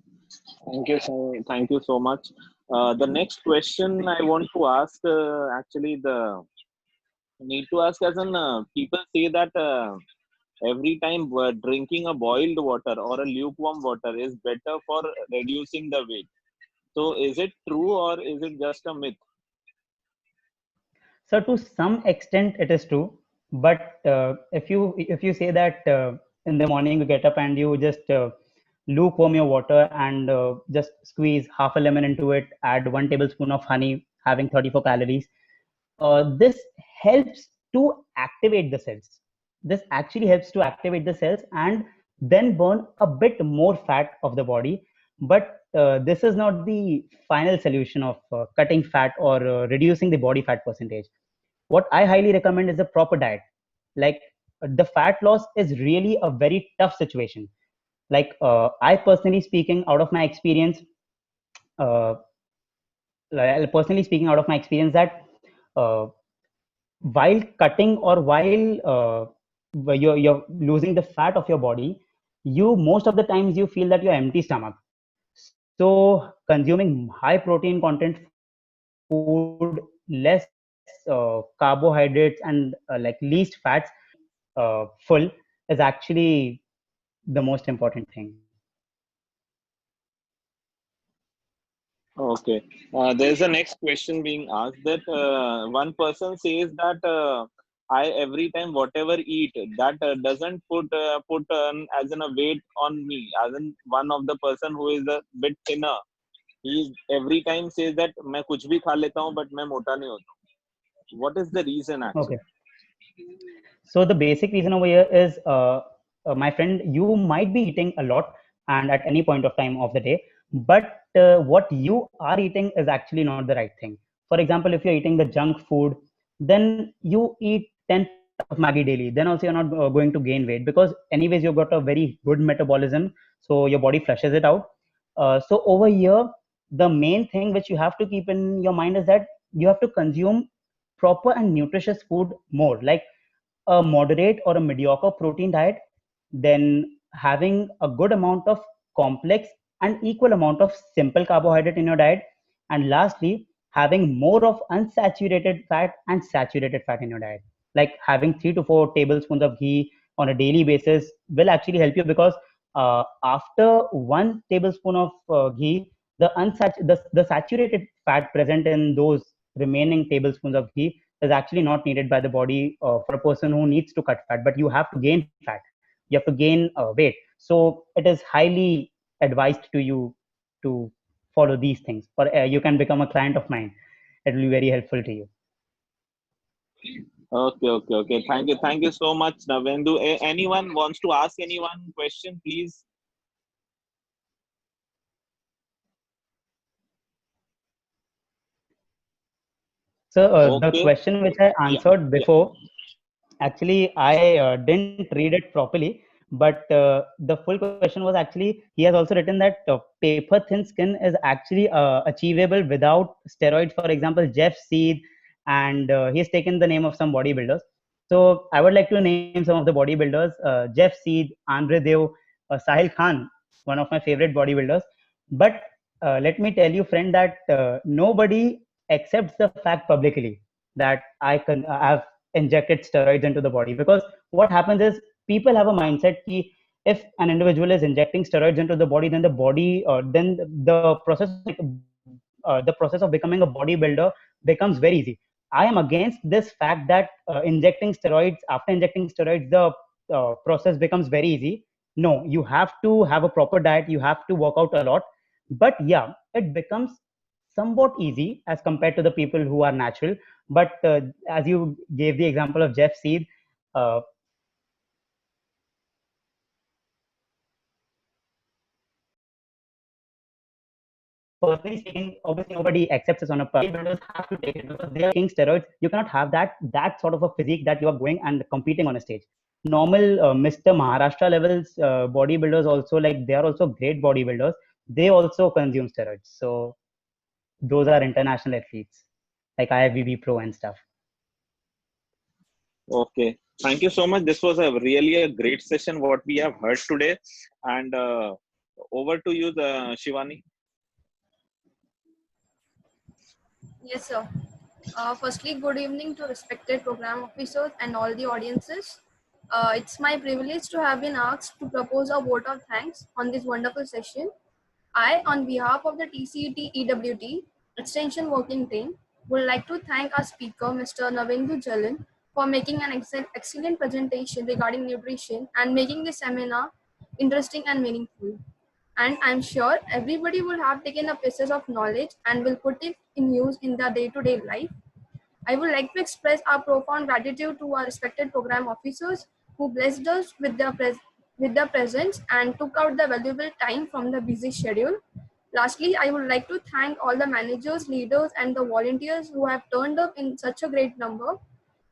Thank you so much. The next question I want to ask, actually, the need to ask as an people say that every time drinking a boiled water or a lukewarm water is better for reducing the weight. So, is it true or is it just a myth?
So to some extent it is true, but if you say that in the morning you get up and you just lukewarm your water and just squeeze half a lemon into it, add 1 tablespoon of honey having 34 calories, this helps to activate the cells. This actually helps to activate the cells and then burn a bit more fat of the body. But this is not the final solution of cutting fat or reducing the body fat percentage. What I highly recommend is a proper diet. Like the fat loss is really a very tough situation. Like I personally speaking, out of my experience, uh, that uh, while cutting or while you're losing the fat of your body, you most of the times you feel that you're empty stomach. So consuming high protein content food, less carbohydrates, and like least fats, full, is actually the most important thing.
Okay. There's a next question being asked that one person says that I every time whatever eat that doesn't put as in a weight on me, as in one of the person who is a bit thinner. He every time says that मैं कुछ भी खा लेता हूँ but मैं मोटा नहीं होता. What is the reason
Okay.
actually?
So the basic reason over here is, my friend, you might be eating a lot and at any point of time of the day, but what you are eating is actually not the right thing. For example, if you're eating the junk food, then you eat 10 packets of Maggie daily. Then also you're not going to gain weight, because anyways you've got a very good metabolism, so your body flushes it out. So over here, the main thing which you have to keep in your mind is that you have to consume proper and nutritious food more, like a moderate or a mediocre protein diet, then having a good amount of complex and equal amount of simple carbohydrate in your diet, and lastly, having more of unsaturated fat and saturated fat in your diet. Like having 3 to 4 tablespoons of ghee on a daily basis will actually help you, because after 1 tablespoon of ghee, the saturated fat present in those remaining tablespoons of ghee is actually not needed by the body for a person who needs to cut fat. But you have to gain fat, you have to gain weight. So it is highly advised to you to follow these things, or you can become a client of mine. It will be very helpful to you.
Okay. Thank you so much, Navendu. Anyone wants to ask anyone question, please?
So the
Okay.
question which I
Yeah.
answered
Yeah.
before, actually, I didn't read it properly, but the full question was actually he has also written that paper thin skin is actually achievable without steroids. For example, Jeff Seed, and he has taken the name of some bodybuilders. So I would like to name some of the bodybuilders: Jeff Seed, Andre Dev, Sahil Khan, one of my favorite bodybuilders. But let me tell you, friend, that nobody accepts the fact publicly that I've injected steroids into the body, because what happens is people have a mindset ki if an individual is injecting steroids into the body, then then the process of becoming a bodybuilder becomes very easy. I am against this fact that injecting steroids after injecting steroids the process becomes very easy. No, you have to have a proper diet, you have to work out a lot, but yeah, it becomes somewhat easy as compared to the people who are natural. But as you gave the example of Jeff Seed, uh, personally speaking, obviously nobody accepts this on a bodybuilders have to take it because they are taking steroids. You cannot have that sort of a physique that you are going and competing on a stage. Normal Mr. Maharashtra levels bodybuilders also, like they are also great bodybuilders. They also consume steroids. So those are international athletes like IFBB Pro and stuff.
Okay. Thank you so much. This was a really a great session what we have heard today. And over to you, Shivani.
Yes, sir. Firstly, good evening to respected program officers and all the audiences. It's my privilege to have been asked to propose a vote of thanks on this wonderful session. I, on behalf of the TCET EWT Extension Working Team, would like to thank our speaker, Mr. Navendu Jalan, for making an excellent presentation regarding nutrition and making this seminar interesting and meaningful. And I'm sure everybody will have taken a pieces of knowledge and will put it in use in their day-to-day life. I would like to express our profound gratitude to our respected program officers who blessed us with with their presence and took out the valuable time from the busy schedule. Lastly, I would like to thank all the managers, leaders, and the volunteers who have turned up in such a great number.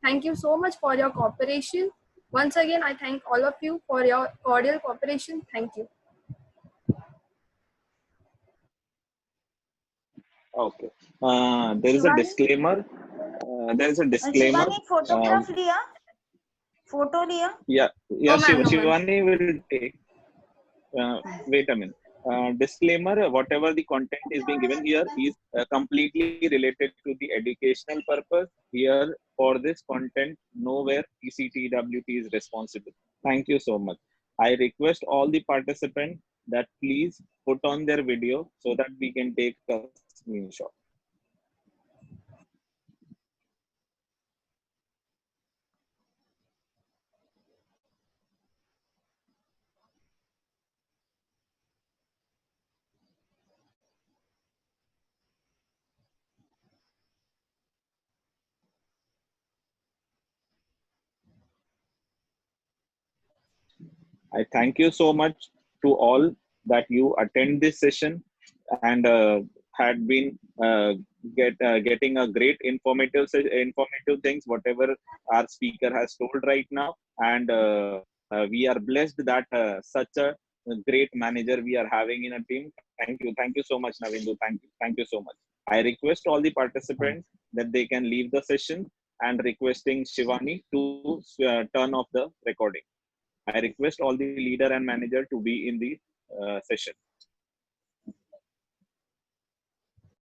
Thank you so much for your cooperation. Once again, I thank all of you for your cordial cooperation. Thank you.
Okay. There is a
Shivani?
disclaimer. There is a disclaimer.
Shivani, photograph liya? Photo liya?
Yeah. Yeah.
No, ma'am, no, ma'am.
Shivani will take. Wait a minute. Disclaimer: whatever the content is being given here is completely related to the educational purpose. Here, for this content, nowhere ECTWT is responsible. Thank you so much. I request all the participants that please put on their video so that we can take a screenshot. I thank you so much to all that you attend this session and had been getting a great informative things whatever our speaker has told right now, and we are blessed that such a great manager we are having in a team. Thank you so much, Navindu. Thank you so much. I request all the participants that they can leave the session and requesting Shivani to turn off the recording. I request all the leader and manager to be in the session.